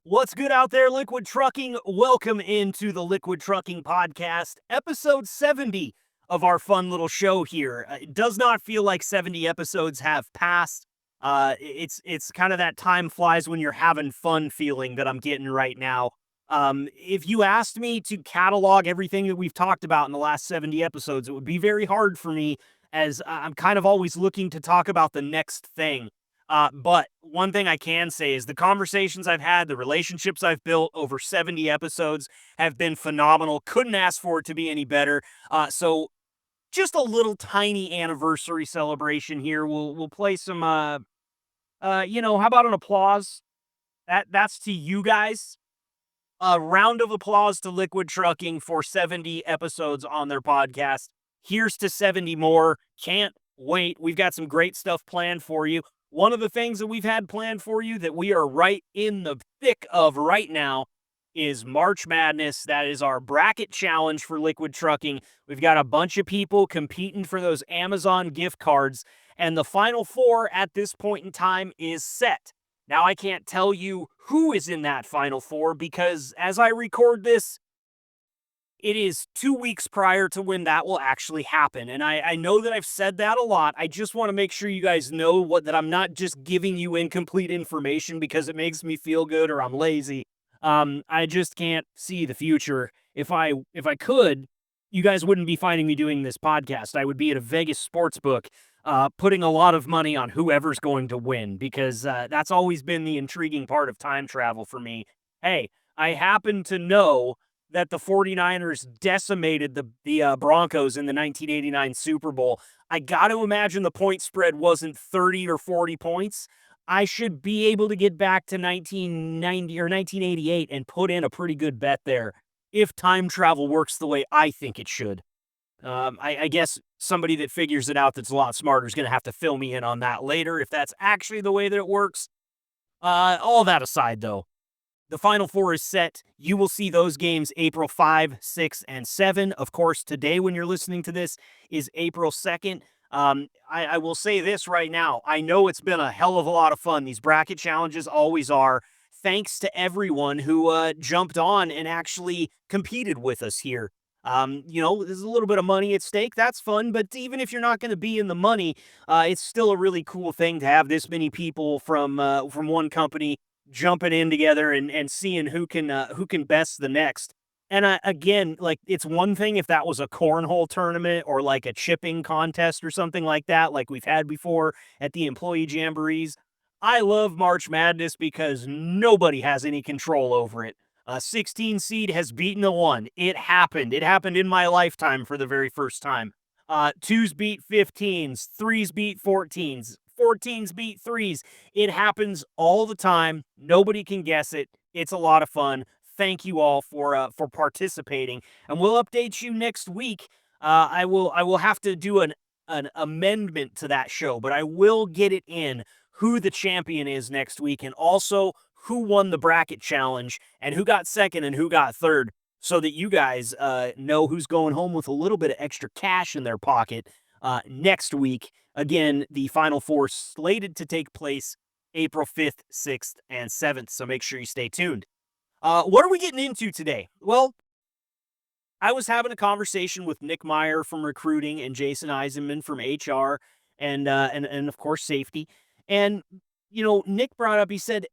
What's good out there, Liquid Trucking? Welcome into the Liquid Trucking Podcast, episode 70 of our fun little show here. It does not feel like 70 episodes have passed. It's kind of that time flies when you're having fun feeling that I'm getting right now. If you asked me to catalog everything that we've talked about in the last 70 episodes, it would be very hard for me as I'm kind of always looking to talk about the next thing. But one thing I can say is the conversations I've had, the relationships I've built over 70 episodes have been phenomenal. Couldn't ask for it to be any better. So just a little tiny anniversary celebration here. We'll play some how about an applause? That's to you guys. A round of applause to Liquid Trucking for 70 episodes on their podcast. Here's to 70 more. Can't wait. We've got some great stuff planned for you. One of the things that we've had planned for you that we are right in the thick of right now is March Madness. That is our bracket challenge for Liquid Trucking. We've got a bunch of people competing for those Amazon gift cards, and the final four at this point in time is set. Now, I can't tell you who is in that final four because as I record this, it is 2 weeks prior to when that will actually happen. And I know that I've said that a lot. I just want to make sure you guys know that I'm not just giving you incomplete information because it makes me feel good or I'm lazy. I just can't see the future. If I could, you guys wouldn't be finding me doing this podcast. I would be at a Vegas sports book, putting a lot of money on whoever's going to win because that's always been the intriguing part of time travel for me. Hey, I happen to know that the 49ers decimated the Broncos in the 1989 Super Bowl. I got to imagine the point spread wasn't 30 or 40 points. I should be able to get back to 1990 or 1988 and put in a pretty good bet there if time travel works the way I think it should. I guess somebody that figures it out that's a lot smarter is going to have to fill me in on that later if that's actually the way that it works. All that aside, though, the Final Four is set. You will see those games April 5, 6, and 7. Of course, today when you're listening to this is April 2nd. I will say this right now. I know it's been a hell of a lot of fun. These bracket challenges always are. Thanks to everyone who jumped on and actually competed with us here. There's a little bit of money at stake. That's fun, but even if you're not going to be in the money, it's still a really cool thing to have this many people from one company jumping in together and seeing who can best the next. And again, like it's one thing if that was a cornhole tournament or like a chipping contest or something like that, like we've had before at the employee jamborees. I love March Madness because nobody has any control over it. A 16 seed has beaten a 1. It happened. It happened in my lifetime for the very first time. 2s beat 15s, 3s beat 14s, 14s beat 3s. It happens all the time. Nobody can guess it. It's a lot of fun. Thank you all for participating, and we'll update you next week. I will have to do an amendment to that show, but I will get it in who the champion is next week, and also who won the bracket challenge and who got second and who got third, so that you guys know who's going home with a little bit of extra cash in their pocket next week. Again, the Final Four slated to take place April 5th, 6th, and 7th, so make sure you stay tuned. What are we getting into today? Well, I was having a conversation with Nick Meyer from recruiting and Jason Eisenman from HR and of course safety. And Nick brought up, he said,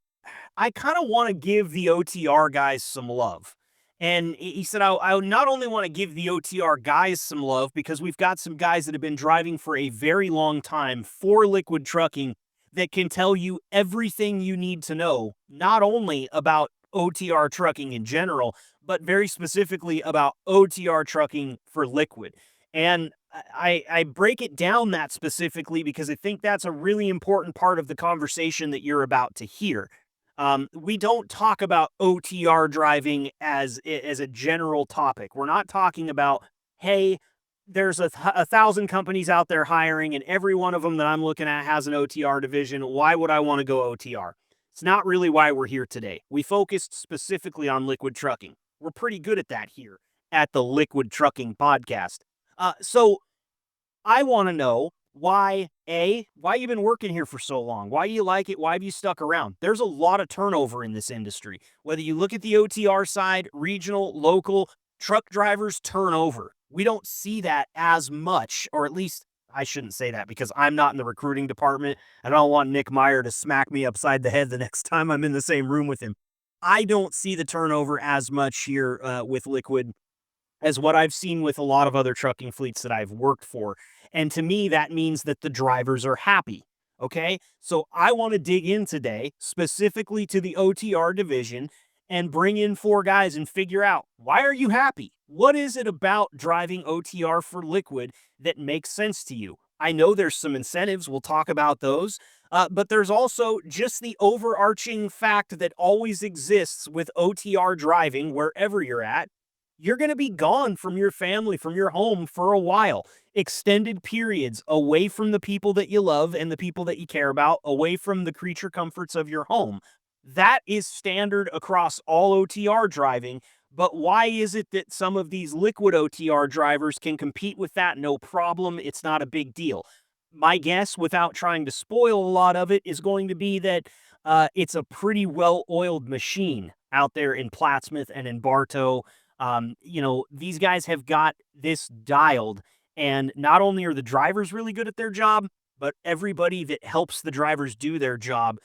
I kind of want to give the OTR guys some love. And he said, I not only want to give the OTR guys some love because we've got some guys that have been driving for a very long time for Liquid Trucking that can tell you everything you need to know, not only about OTR trucking in general, but very specifically about OTR trucking for Liquid. And I break it down that specifically because I think that's a really important part of the conversation that you're about to hear. We don't talk about OTR driving as a general topic. We're not talking about, hey, there's a 1,000 companies out there hiring, and every one of them that I'm looking at has an OTR division. Why would I want to go OTR? It's not really why we're here today. We focused specifically on Liquid Trucking. We're pretty good at that here at the Liquid Trucking Podcast. So I want to know why you been working here for so long? Why you like it? Why have you stuck around? There's a lot of turnover in this industry. Whether you look at the OTR side, regional, local, truck drivers turnover. We don't see that as much, or at least I shouldn't say that because I'm not in the recruiting department. I don't want Nick Meyer to smack me upside the head the next time I'm in the same room with him. I don't see the turnover as much here with Liquid as what I've seen with a lot of other trucking fleets that I've worked for. And to me, that means that the drivers are happy. Okay. So I want to dig in today specifically to the OTR division and bring in four guys and figure out, why are you happy? What is it about driving OTR for Liquid that makes sense to you? I know there's some incentives. We'll talk about those. But there's also just the overarching fact that always exists with OTR driving wherever you're at. You're going to be gone from your family, from your home for a while. Extended periods away from the people that you love and the people that you care about, away from the creature comforts of your home. That is standard across all OTR driving. But why is it that some of these Liquid OTR drivers can compete with that no problem? It's not a big deal. My guess, without trying to spoil a lot of it, is going to be that it's a pretty well-oiled machine out there in Plattsmouth and in Bartow. These guys have got this dialed, and not only are the drivers really good at their job, but everybody that helps the drivers do their job,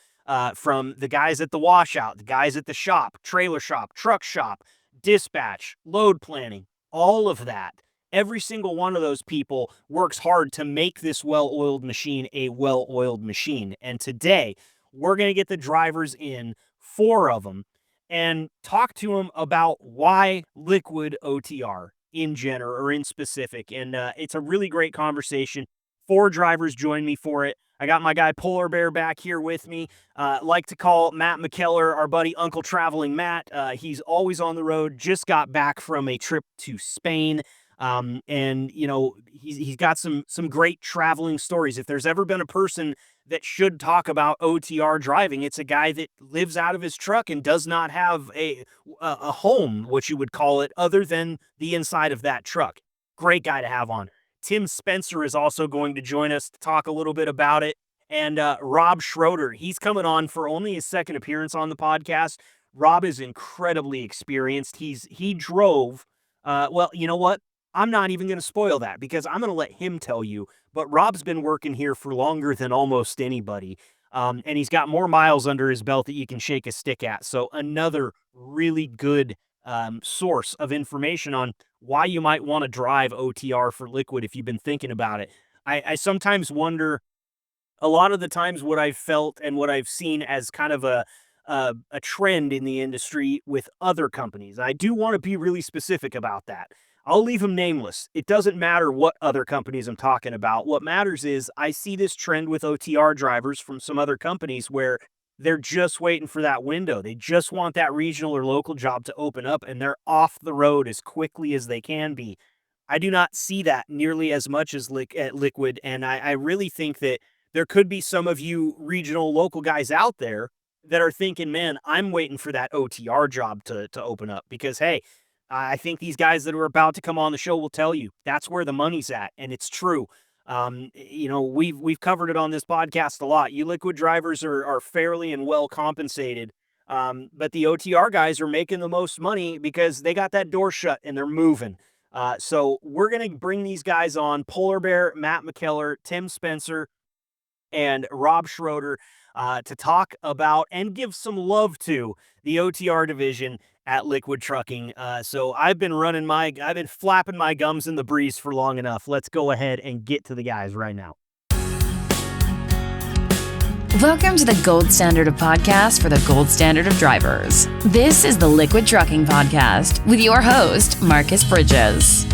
from the guys at the washout, the guys at the shop, trailer shop, truck shop, dispatch, load planning, all of that. Every single one of those people works hard to make this well-oiled machine a well-oiled machine. And today, we're going to get the drivers in, four of them, and talk to him about why Liquid OTR in general or in specific. And it's a really great conversation. Four drivers join me for it. I got my guy Polar Bear back here with me. Like to call Matt MacKellar, our buddy Uncle Traveling Matt. He's always on the road, just got back from a trip to Spain. And he's got some great traveling stories. If there's ever been a person that should talk about OTR driving, it's a guy that lives out of his truck and does not have a home, what you would call it, other than the inside of that truck. Great guy to have on. Tim Spencer is also going to join us to talk a little bit about it. And Rob Schroeder, he's coming on for only his second appearance on the podcast. Rob is incredibly experienced. He drove, well, you know what? I'm not even going to spoil that because I'm going to let him tell you. But Rob's been working here for longer than almost anybody. And he's got more miles under his belt that you can shake a stick at. So another really good source of information on why you might want to drive OTR for Liquid if you've been thinking about it. I sometimes wonder, a lot of the times, what I've felt and what I've seen as kind of a trend in the industry with other companies. I do want to be really specific about that. I'll leave them nameless. It doesn't matter what other companies I'm talking about. What matters is I see this trend with OTR drivers from some other companies where they're just waiting for that window. They just want that regional or local job to open up, and they're off the road as quickly as they can be. I do not see that nearly as much as at Liquid, and I really think that there could be some of you regional local guys out there that are thinking, man, I'm waiting for that OTR job to open up because, hey, I think these guys that are about to come on the show will tell you that's where the money's at, and it's true. We've covered it on this podcast a lot. You Liquid drivers are fairly and well compensated, but the OTR guys are making the most money because they got that door shut and they're moving. So we're gonna bring these guys on: Polar Bear, Matt MacKellar, Tim Spencer, and Rob Schroeder, to talk about and give some love to the OTR division at Liquid Trucking. So I've been flapping my gums in the breeze for long enough. Let's go ahead and get to the guys right now. Welcome to the gold standard of podcasts for the gold standard of drivers. This is the Liquid Trucking Podcast with your host, Marcus Bridges.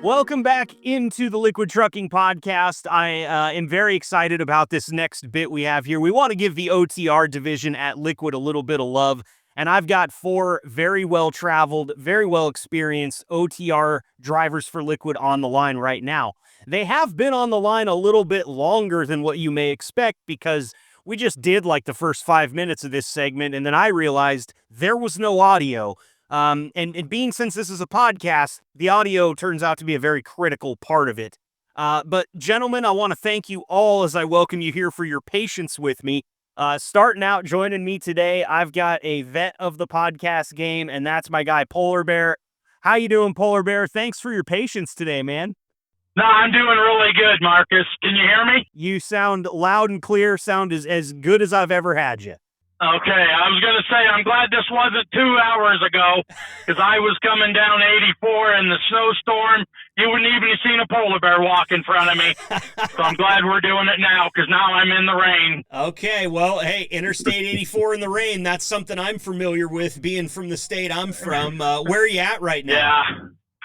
Welcome back into the Liquid Trucking Podcast. I am very excited about this next bit we have here. We want to give the OTR division at Liquid a little bit of love, and I've got four very well-traveled, very well-experienced OTR drivers for Liquid on the line right now. They have been on the line a little bit longer than what you may expect because we just did like the first 5 minutes of this segment, and then I realized there was no audio. And being since this is a podcast, the audio turns out to be a very critical part of it. But gentlemen, I want to thank you all as I welcome you here for your patience with me. Starting out, joining me today, I've got a vet of the podcast game, and that's my guy, Polar Bear. How you doing, Polar Bear? Thanks for your patience today, man. No, I'm doing really good, Marcus. Can you hear me? You sound loud and clear, sound as good as I've ever had you. Okay, I was going to say, I'm glad this wasn't 2 hours ago, because I was coming down 84 in the snowstorm. You wouldn't even have seen a polar bear walk in front of me. So I'm glad we're doing it now, because now I'm in the rain. Okay, well, hey, Interstate 84 in the rain, that's something I'm familiar with, being from the state I'm from. Where are you at right now? Yeah.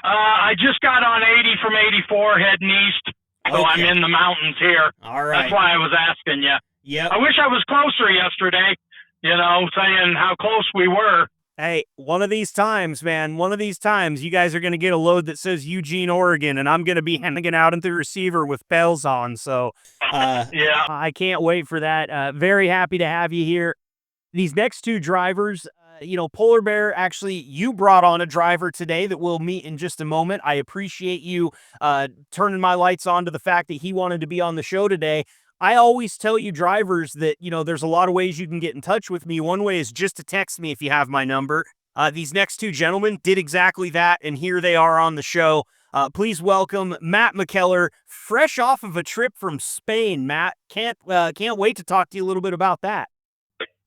I just got on 80 from 84 heading east, so Okay. I'm in the mountains here. All right. That's why I was asking you. Yep. I wish I was closer yesterday, saying how close we were. Hey, one of these times, man, one of these times, you guys are going to get a load that says Eugene, Oregon, and I'm going to be hanging out in the receiver with bells on. So Yeah. I can't wait for that. Very happy to have you here. These next two drivers, Polar Bear, actually, you brought on a driver today that we'll meet in just a moment. I appreciate you turning my lights on to the fact that he wanted to be on the show today. I always tell you drivers that, there's a lot of ways you can get in touch with me. One way is just to text me if you have my number. These next two gentlemen did exactly that, and here they are on the show. Please welcome Matt MacKellar, fresh off of a trip from Spain. Matt, can't wait to talk to you a little bit about that.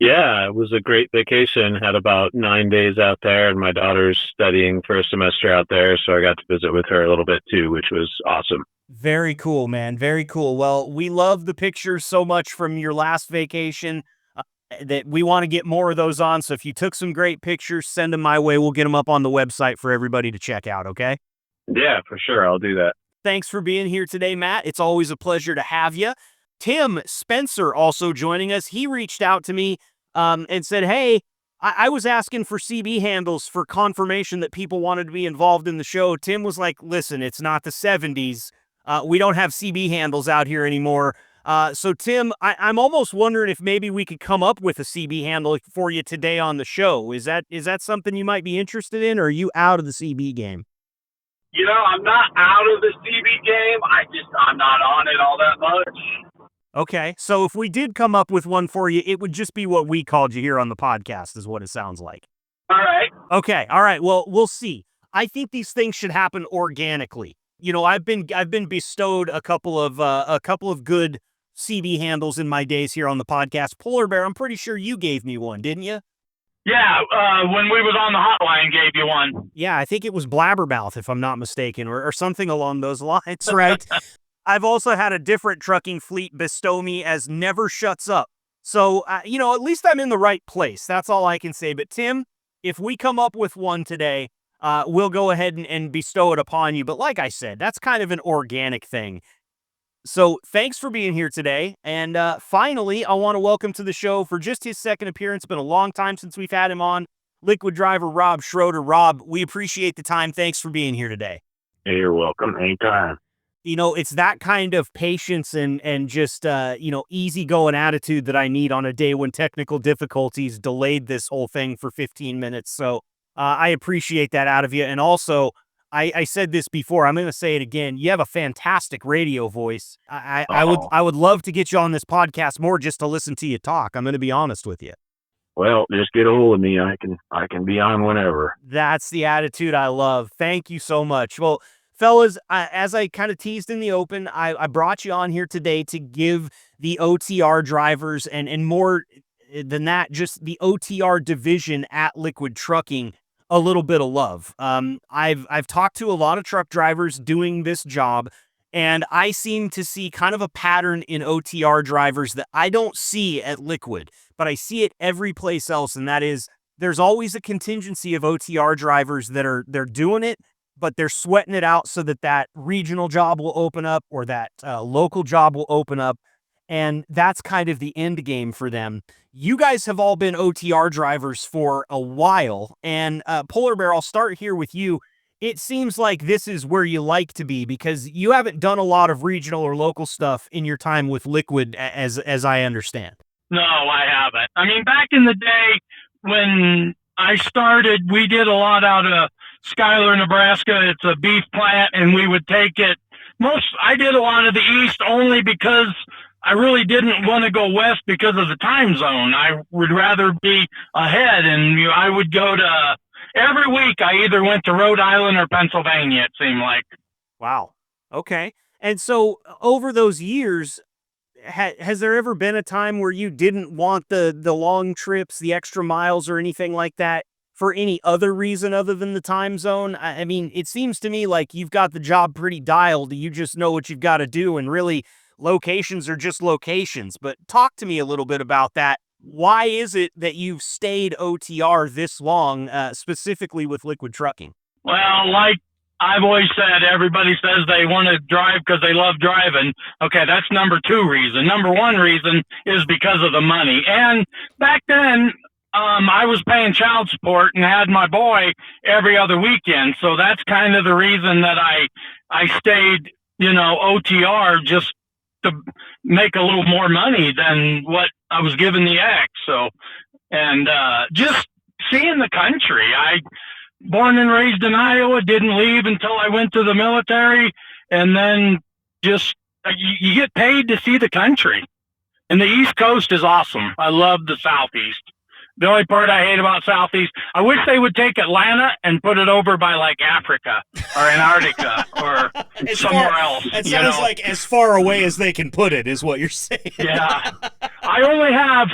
Yeah, it was a great vacation. Had about 9 days out there, and my daughter's studying for a semester out there, so I got to visit with her a little bit too, which was awesome. Very cool, man. Very cool. Well, we love the pictures so much from your last vacation that we want to get more of those on. So if you took some great pictures, send them my way. We'll get them up on the website for everybody to check out, okay? Yeah, for sure. I'll do that. Thanks for being here today, Matt. It's always a pleasure to have you. Tim Spencer also joining us. He reached out to me and said, hey, I was asking for CB handles for confirmation that people wanted to be involved in the show. Tim was like, listen, it's not the 70s. We don't have CB handles out here anymore. So Tim, I'm almost wondering if maybe we could come up with a CB handle for you today on the show. Is that something you might be interested in, or are you out of the CB game? I'm not out of the CB game. I'm not on it all that much. Okay, so if we did come up with one for you, it would just be what we called you here on the podcast, is what it sounds like. All right. Okay, all right. Well, we'll see. I think these things should happen organically. I've been bestowed a couple of good CB handles in my days here on the podcast. Polar Bear, I'm pretty sure you gave me one, didn't you? Yeah, when we was on the hotline, gave you one. Yeah, I think it was Blabbermouth, if I'm not mistaken, or something along those lines, right? I've also had a different trucking fleet bestow me as Never Shuts Up. So, at least I'm in the right place. That's all I can say. But Tim, if we come up with one today, we'll go ahead and bestow it upon you. But like I said, that's kind of an organic thing. So thanks for being here today. And finally, I want to welcome to the show for just his second appearance. It's been a long time since we've had him on. Liquid driver Rob Schroeder. Rob, we appreciate the time. Thanks for being here today. You're welcome. Anytime. It's that kind of patience and just, easygoing attitude that I need on a day when technical difficulties delayed this whole thing for 15 minutes. So I appreciate that out of you. And also, I said this before, I'm going to say it again. You have a fantastic radio voice. I would love to get you on this podcast more just to listen to you talk. I'm going to be honest with you. Well, just get a hold of me. I can be on whenever. That's the attitude I love. Thank you so much. Well, fellas, as I kind of teased in the open, I brought you on here today to give the OTR drivers and more than that, just the OTR division at Liquid Trucking a little bit of love. I've talked to a lot of truck drivers doing this job, and I seem to see kind of a pattern in OTR drivers that I don't see at Liquid, but I see it every place else, and that is there's always a contingency of OTR drivers that they're doing it, but they're sweating it out so that regional job will open up or that local job will open up. And that's kind of the end game for them. You guys have all been OTR drivers for a while. And Polar Bear, I'll start here with you. It seems like this is where you like to be because you haven't done a lot of regional or local stuff in your time with Liquid, as I understand. No, I haven't. I mean, back in the day when I started, we did a lot out of Schuyler, Nebraska. It's a beef plant, and we would take it. I did a lot of the east only because I really didn't want to go west because of the time zone. I would rather be ahead, and I would go to every week. I either went to Rhode Island or Pennsylvania. It seemed like. Wow. Okay. And so over those years, has there ever been a time where you didn't want the long trips, the extra miles, or anything like that for any other reason other than the time zone? I mean, it seems to me like you've got the job pretty dialed. You just know what you've got to do, and really, locations are just locations. But talk to me a little bit about that. Why is it that you've stayed OTR this long, specifically with Liquid Trucking? Well, like I've always said, everybody says they want to drive because they love driving. Okay, that's number two reason. Number one reason is because of the money. And back then, I was paying child support and had my boy every other weekend. So that's kind of the reason that I stayed, OTR, just to make a little more money than what I was giving the ex. So, and just seeing the country. Born and raised in Iowa, didn't leave until I went to the military, and then just you get paid to see the country. And the East Coast is awesome. I love the Southeast. The only part I hate about Southeast, I wish they would take Atlanta and put it over by like Africa or Antarctica or somewhere else. It sounds like as far away as they can put it is what you're saying. Yeah. I only have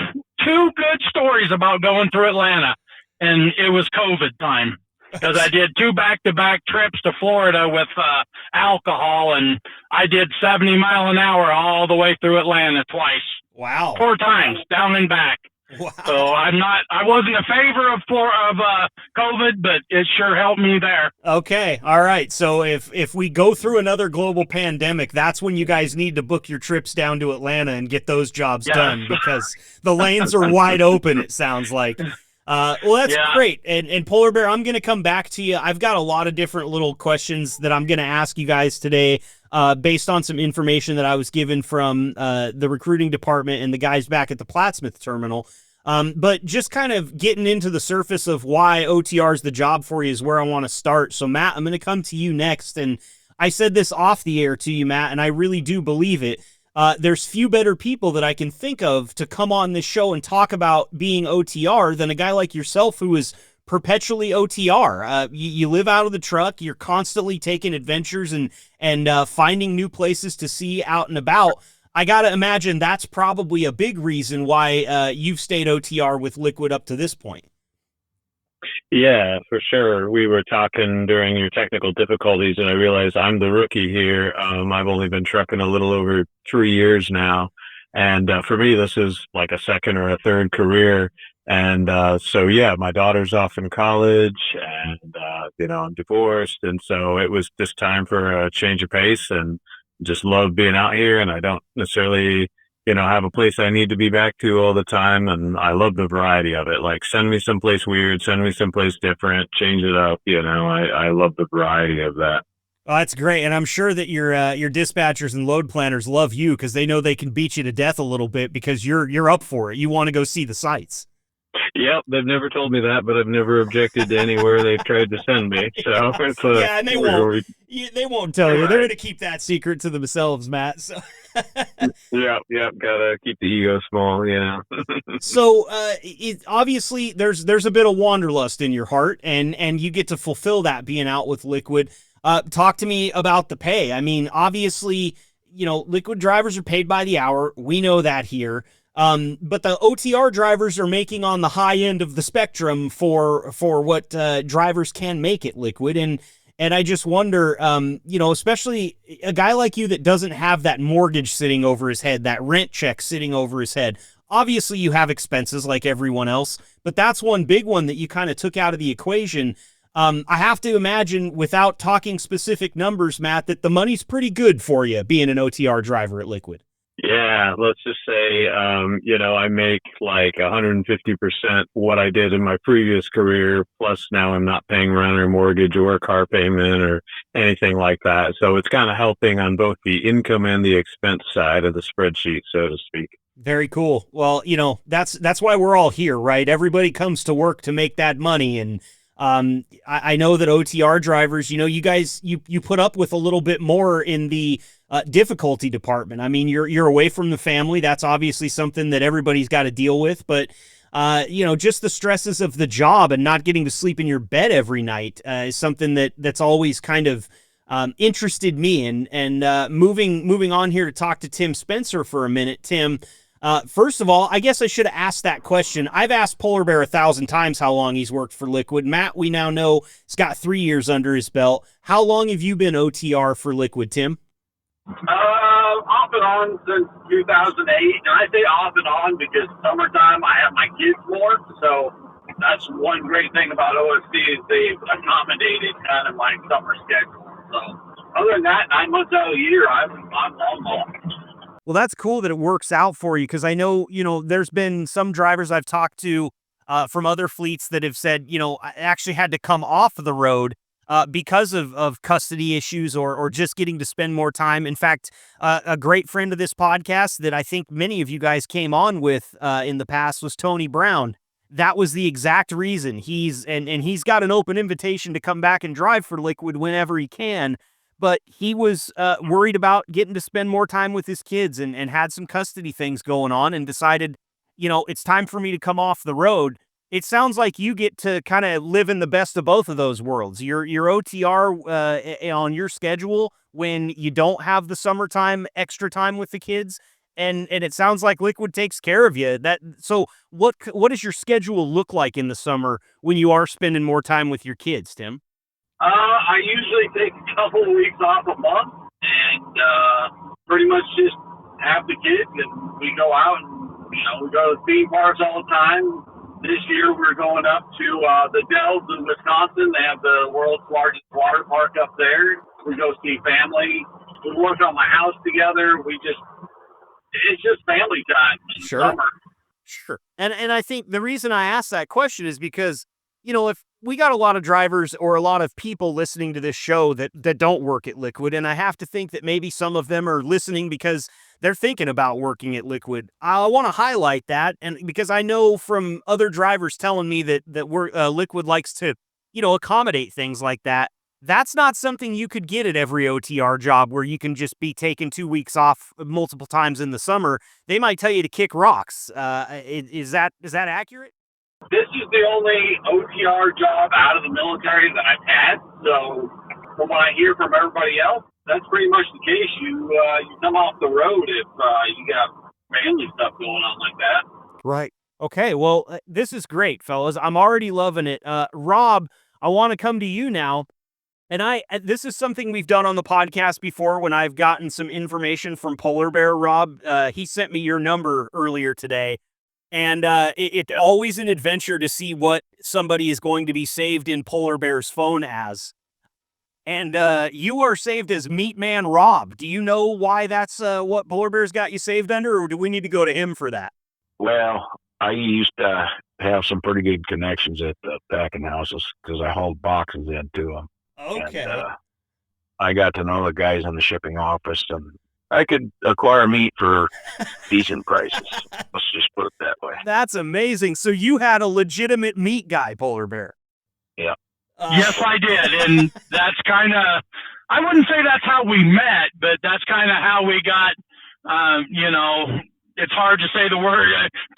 two good stories about going through Atlanta, and it was COVID time. Because I did 2 back-to-back trips to Florida with alcohol, and I did 70 mile an hour all the way through Atlanta twice. Wow. 4 times, down and back. Wow. So I wasn't a favor of COVID, but it sure helped me there. Okay. All right. So if we go through another global pandemic, that's when you guys need to book your trips down to Atlanta and get those jobs done, because the lanes are wide open, it sounds like. Well, that's great. And Polar Bear, I'm going to come back to you. I've got a lot of different little questions that I'm going to ask you guys today, based on some information that I was given from the recruiting department and the guys back at the Plattsmouth terminal. But just kind of getting into the surface of why OTR is the job for you is where I want to start. So, Matt, I'm going to come to you next. And I said this off the air to you, Matt, and I really do believe it. There's few better people that I can think of to come on this show and talk about being OTR than a guy like yourself who is perpetually OTR. You live out of the truck. You're constantly taking adventures and finding new places to see out and about. I got to imagine that's probably a big reason why you've stayed OTR with Liquid up to this point. Yeah, for sure. We were talking during your technical difficulties, and I realized I'm the rookie here. I've only been trucking a little over 3 years now. And for me, this is like a second or a third career. And so, yeah, my daughter's off in college, and, I'm divorced. And so it was just time for a change of pace, and just love being out here. And I don't necessarily have a place I need to be back to all the time. And I love the variety of it. Like, send me someplace weird, send me someplace different, change it up. I love the variety of that. Well, that's great. And I'm sure that your dispatchers and load planners love you because they know they can beat you to death a little bit because you're up for it. You want to go see the sights. Yep, they've never told me that, but I've never objected to anywhere they've tried to send me. So it's and they won't. They won't tell you. They're going to keep that secret to themselves, Matt. So. Yep. Gotta keep the ego small. So obviously, there's a bit of wanderlust in your heart, and you get to fulfill that being out with Liquid. Talk to me about the pay. I mean, obviously, Liquid drivers are paid by the hour. We know that here. But the OTR drivers are making on the high end of the spectrum for what drivers can make at Liquid. And I just wonder, especially a guy like you that doesn't have that mortgage sitting over his head, that rent check sitting over his head. Obviously, you have expenses like everyone else, but that's one big one that you kind of took out of the equation. I have to imagine, without talking specific numbers, Matt, that the money's pretty good for you being an OTR driver at Liquid. Yeah, let's just say, I make like 150% what I did in my previous career. Plus now I'm not paying rent or mortgage or car payment or anything like that. So it's kind of helping on both the income and the expense side of the spreadsheet, so to speak. Very cool. Well, that's why we're all here, right? Everybody comes to work to make that money. And I know that OTR drivers, you guys, you put up with a little bit more in the difficulty department. I mean, you're away from the family. That's obviously something that everybody's got to deal with. But just the stresses of the job and not getting to sleep in your bed every night is something that's always kind of interested me. And moving on here to talk to Tim Spencer for a minute. Tim, first of all, I guess I should have asked that question. I've asked Polar Bear 1,000 times how long he's worked for Liquid. Matt, we now know, has got 3 years under his belt. How long have you been OTR for Liquid, Tim? Off and on since 2008, and I say off and on because summertime I have my kids more, so that's one great thing about OSC is they've accommodated kind of my summer schedule. So other than that, 9 months out of the year, I'm long haul. Well, that's cool that it works out for you, because I know, there's been some drivers I've talked to from other fleets that have said, I actually had to come off the road because of custody issues or just getting to spend more time. In fact, a great friend of this podcast that I think many of you guys came on with in the past was Tony Brown. That was the exact reason. He's got an open invitation to come back and drive for Liquid whenever he can. But he was worried about getting to spend more time with his kids and had some custody things going on and decided, it's time for me to come off the road. It sounds like you get to kind of live in the best of both of those worlds. Your OTR on your schedule when you don't have the summertime extra time with the kids, and it sounds like Liquid takes care of you. So what does your schedule look like in the summer when you are spending more time with your kids, Tim? I usually take a couple of weeks off a month and pretty much just have the kids, and we go out and we go to theme parks all the time. This year we're going up to the Dells in Wisconsin. They have the world's largest water park up there. We go see family. We work on my house together. It's just family time in Sure. summer. Sure. And I think the reason I asked that question is because, if we got a lot of drivers or a lot of people listening to this show that don't work at Liquid, and I have to think that maybe some of them are listening because they're thinking about working at Liquid. I want to highlight that, and because I know from other drivers telling me that Liquid likes to, accommodate things like that. That's not something you could get at every OTR job where you can just be taking 2 weeks off multiple times in the summer. They might tell you to kick rocks. Is that accurate? This is the only OTR job out of the military that I've had. So from what I hear from everybody else, that's pretty much the case. You come off the road if you got family stuff going on like that. Right. Okay. Well, this is great, fellas. I'm already loving it. Rob, I want to come to you now. And this is something we've done on the podcast before when I've gotten some information from Polar Bear. Rob, he sent me your number earlier today. And it's always an adventure to see what somebody is going to be saved in Polar Bear's phone as. And you are saved as Meat Man Rob. Do you know why that's what Polar Bear's got you saved under, or do we need to go to him for that? Well, I used to have some pretty good connections at the packing houses because I hauled boxes into them. Okay. And, I got to know the guys in the shipping office, and I could acquire meat for decent prices. Let's just put it that way. That's amazing. So you had a legitimate meat guy, Polar Bear. Yeah. Yes, I did. And that's kind of, I wouldn't say that's how we met, but that's kind of how we got, it's hard to say the word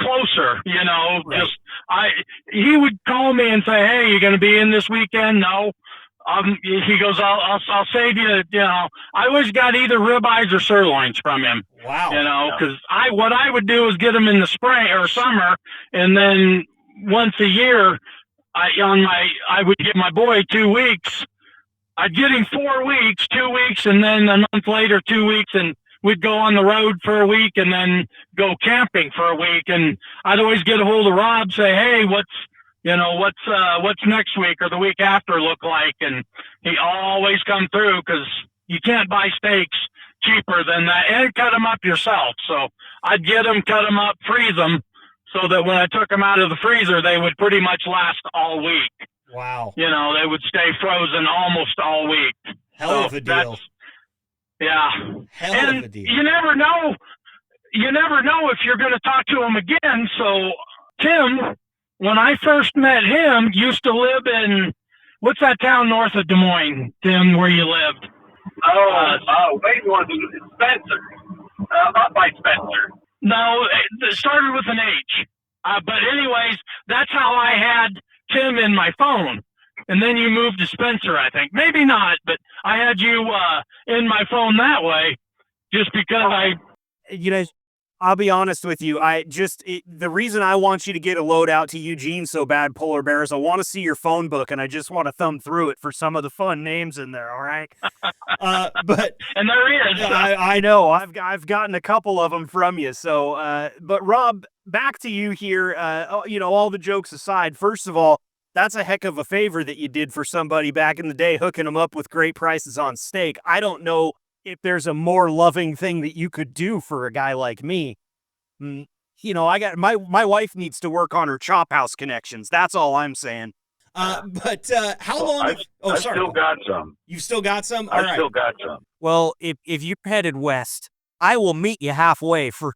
closer, Right. He would call me and say, hey, you going to be in this weekend? No. He goes, I'll save you, I always got either ribeyes or sirloins from him. Wow. Because what I would do is get them in the spring or summer, and then once a year, I would give my boy 2 weeks. I'd get him 4 weeks, 2 weeks, and then a month later, 2 weeks, and we'd go on the road for a week and then go camping for a week. And I'd always get a hold of Rob, say, hey, what's next week or the week after look like? And he always come through because you can't buy steaks cheaper than that and cut them up yourself. So I'd get them, cut them up, freeze them so that when I took them out of the freezer, they would pretty much last all week. Wow. They would stay frozen almost all week. Hell of a deal. Yeah. Hell of a deal. You never know. you never know if you're going to talk to him again. So Tim, when I first met him, used to live in, what's that town north of Des Moines, Tim, where you lived? Wait, more than Spencer. Up by Spencer. No, it started with an H. But anyways, that's how I had Tim in my phone. And then you moved to Spencer, I think. Maybe not, but I had you in my phone that way just because You know, I'll be honest with you. The reason I want you to get a load out to Eugene so bad, Polar Bear, is I want to see your phone book, and I just want to thumb through it for some of the fun names in there. All right. But and there is. I know I've gotten a couple of them from you. So, but Rob, back to you here. All the jokes aside, first of all, that's a heck of a favor that you did for somebody back in the day, hooking them up with great prices on steak. I don't know if there's a more loving thing that you could do for a guy like me. I got my wife needs to work on her chop house connections. That's all I'm saying. But how long? I've sorry. still got some. You've still got some? All right. Still got some. Well, if you're headed west, I will meet you halfway for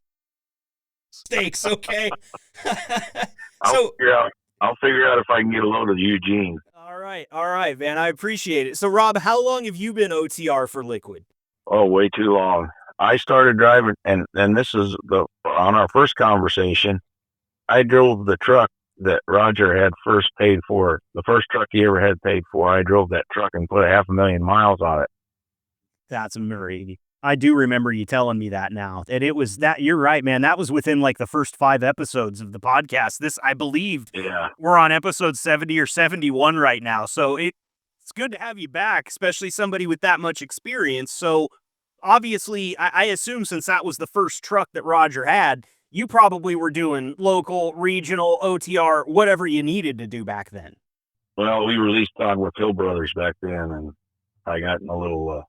steaks, okay? I'll figure out if I can get a load of Eugene. All right, man. I appreciate it. So, Rob, how long have you been OTR for Liquid? Oh, way too long. I started driving, and this is on our first conversation, I drove the truck that Roger had first paid for. The first truck he ever had paid for. I drove that truck and put 500,000 miles on it. That's amazing. I do remember you telling me that now. And it was that, you're right, man. That was within like the first 5 episodes of the podcast. I believe we're on episode 70 or 71 right now. So it's good to have you back, especially somebody with that much experience. So obviously, I assume since that was the first truck that Roger had, you probably were doing local, regional, OTR, whatever you needed to do back then. Well, we released on with Hill Brothers back then, and I got in a little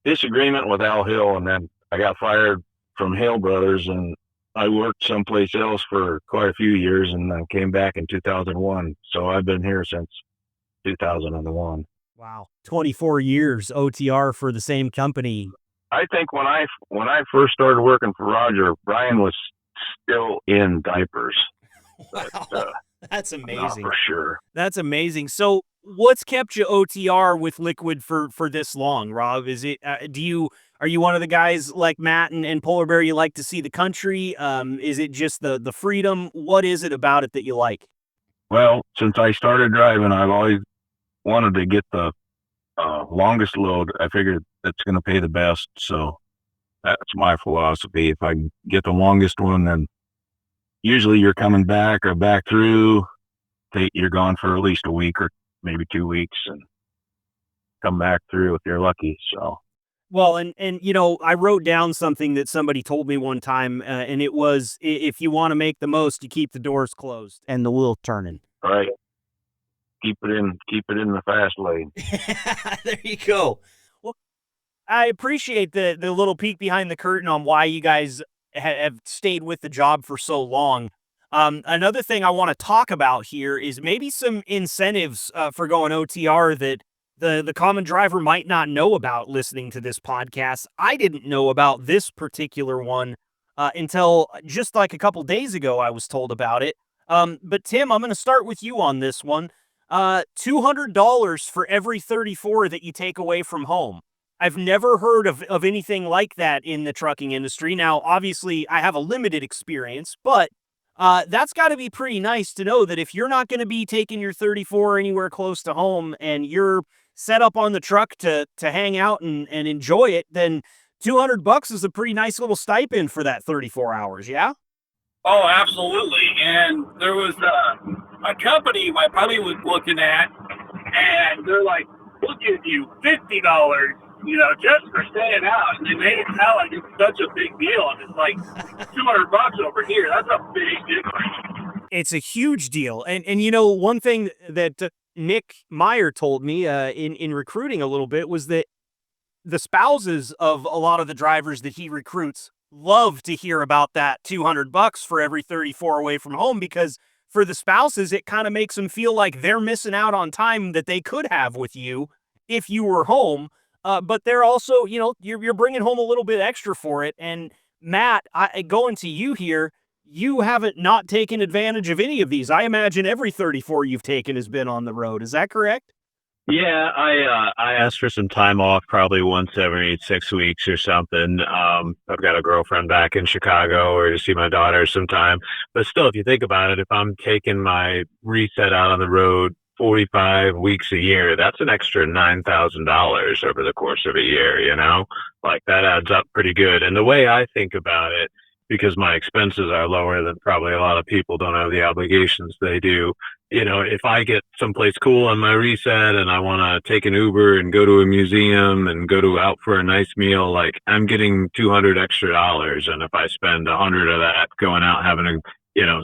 disagreement with Al Hill, and then I got fired from Hill Brothers, and I worked someplace else for quite a few years, and then came back in 2001. So I've been here since 2001. Wow. 24 years OTR for the same company. I think when I first started working for Roger, Brian was still in diapers. Wow. But, that's amazing. For sure. That's amazing. So what's kept you OTR with Liquid for this long, Rob? Is it, are you one of the guys like Matt and Polar Bear, you like to see the country? Is it just the freedom? What is it about it that you like? Well, since I started driving, I've always wanted to get the longest load. I figured that's going to pay the best. So that's my philosophy. If I get the longest one, then usually you're coming back or back through. You're gone for at least a week or maybe 2 weeks and come back through if you're lucky. So, well, and I wrote down something that somebody told me one time, and it was, if you want to make the most, you keep the doors closed and the wheel turning. All right. Keep it in the fast lane. There you go. Well, I appreciate the little peek behind the curtain on why you guys have stayed with the job for so long. Another thing I want to talk about here is maybe some incentives for going OTR that the common driver might not know about listening to this podcast. I didn't know about this particular one until just like a couple days ago I was told about it. But Tim, I'm going to start with you on this one. $200 for every 34 that you take away from home. I've never heard of anything like that in the trucking industry. Now, obviously, I have a limited experience, but that's got to be pretty nice to know that if you're not going to be taking your 34 anywhere close to home and you're set up on the truck to hang out and enjoy it, then $200 is a pretty nice little stipend for that 34 hours, yeah? Oh, absolutely. And there was a company my buddy was looking at, and they're like, we'll give you $50, just for staying out. And they made it sound like it's such a big deal. And it's like $200 over here. That's a big difference. It's a huge deal. And one thing that Nick Meyer told me in recruiting a little bit was that the spouses of a lot of the drivers that he recruits love to hear about that $200 for every 34 away from home, because for the spouses, it kind of makes them feel like they're missing out on time that they could have with you if you were home. But they're also, you're bringing home a little bit extra for it. And Matt, going to you here, you haven't not taken advantage of any of these. I imagine every 34 you've taken has been on the road. Is that correct? Yeah, I asked for some time off probably once every 6 weeks or something. I've got a girlfriend back in Chicago or to see my daughter sometime. But still, if you think about it, if I'm taking my reset out on the road 45 weeks a year, that's an extra $9,000 over the course of a year, you know? Like that adds up pretty good. And the way I think about it, because my expenses are lower than probably a lot of people don't have the obligations they do, you know, if I get someplace cool on my reset and I want to take an Uber and go to a museum and out for a nice meal, like I'm getting $200 extra. And if I spend 100 of that going out having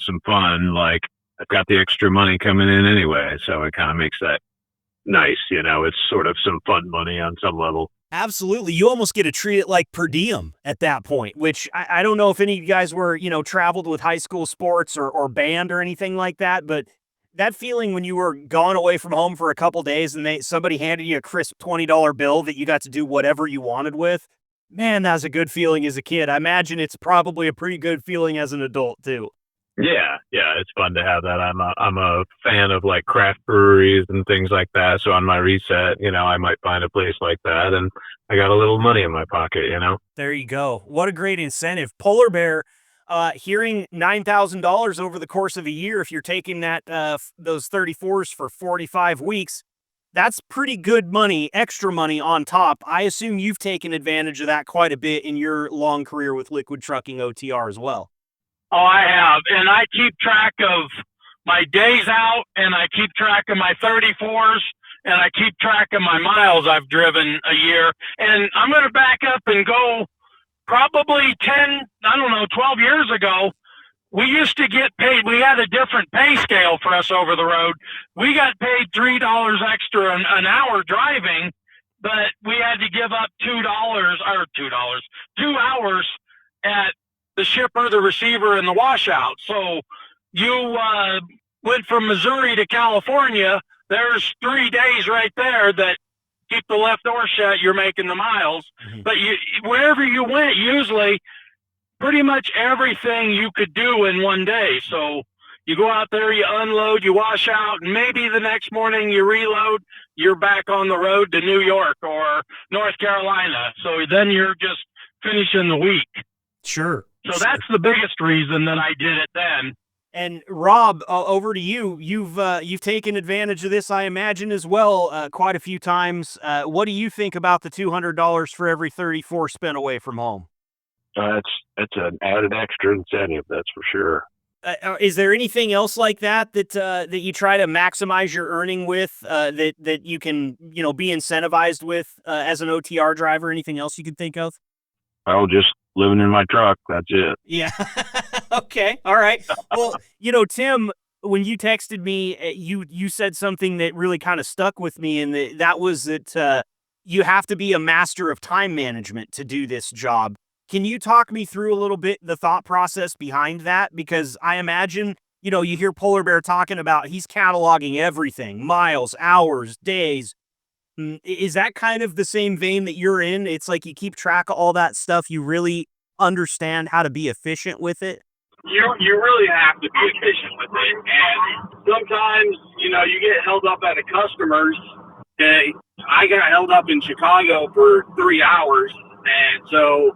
some fun, like I've got the extra money coming in anyway. So it kind of makes that nice. It's sort of some fun money on some level. Absolutely. You almost get to treat it like per diem at that point, which I don't know if any of you guys were, traveled with high school sports or band or anything like that, but that feeling when you were gone away from home for a couple days and somebody handed you a crisp $20 bill that you got to do whatever you wanted with, man, that was a good feeling as a kid. I imagine it's probably a pretty good feeling as an adult too. Yeah, it's fun to have that. I'm a fan of like craft breweries and things like that. So on my reset, I might find a place like that, and I got a little money in my pocket. There you go. What a great incentive. Polar Bear, hearing $9,000 over the course of a year, if you're taking that those 34s for 45 weeks, that's pretty good money, extra money on top. I assume you've taken advantage of that quite a bit in your long career with Liquid Trucking OTR as well. Oh, I have. And I keep track of my days out, and I keep track of my 34s, and I keep track of my miles I've driven a year. And I'm going to back up and go probably 12 years ago. We used to get paid. We had a different pay scale for us over the road. We got paid $3 extra an hour driving, but we had to give up $2 2 hours at the shipper, the receiver, and the washout. So you went from Missouri to California. There's 3 days right there that keep the left door shut. You're making the miles. Mm-hmm. But wherever you went, usually pretty much everything you could do in one day. So you go out there, you unload, you wash out, and maybe the next morning you reload, you're back on the road to New York or North Carolina. So then you're just finishing the week. Sure. So that's the biggest reason that I did it then. And Rob, over to you. You've taken advantage of this, I imagine, as well, quite a few times. What do you think about the $200 for every 34 spent away from home? It's an added extra incentive, that's for sure. Is there anything else like that you try to maximize your earning with, that you can be incentivized with as an OTR driver? Anything else you can think of? I'll just living in my truck. That's it. Yeah. Okay. All right. Well, Tim, when you texted me, you said something that really kind of stuck with me, and that was that you have to be a master of time management to do this job. Can you talk me through a little bit the thought process behind that? Because I imagine, you hear Polar Bear talking about he's cataloging everything, miles, hours, days. Is that kind of the same vein that you're in? It's like you keep track of all that stuff. You really understand how to be efficient with it. You really have to be efficient with it. And sometimes, you get held up at a customer's. I got held up in Chicago for 3 hours. And so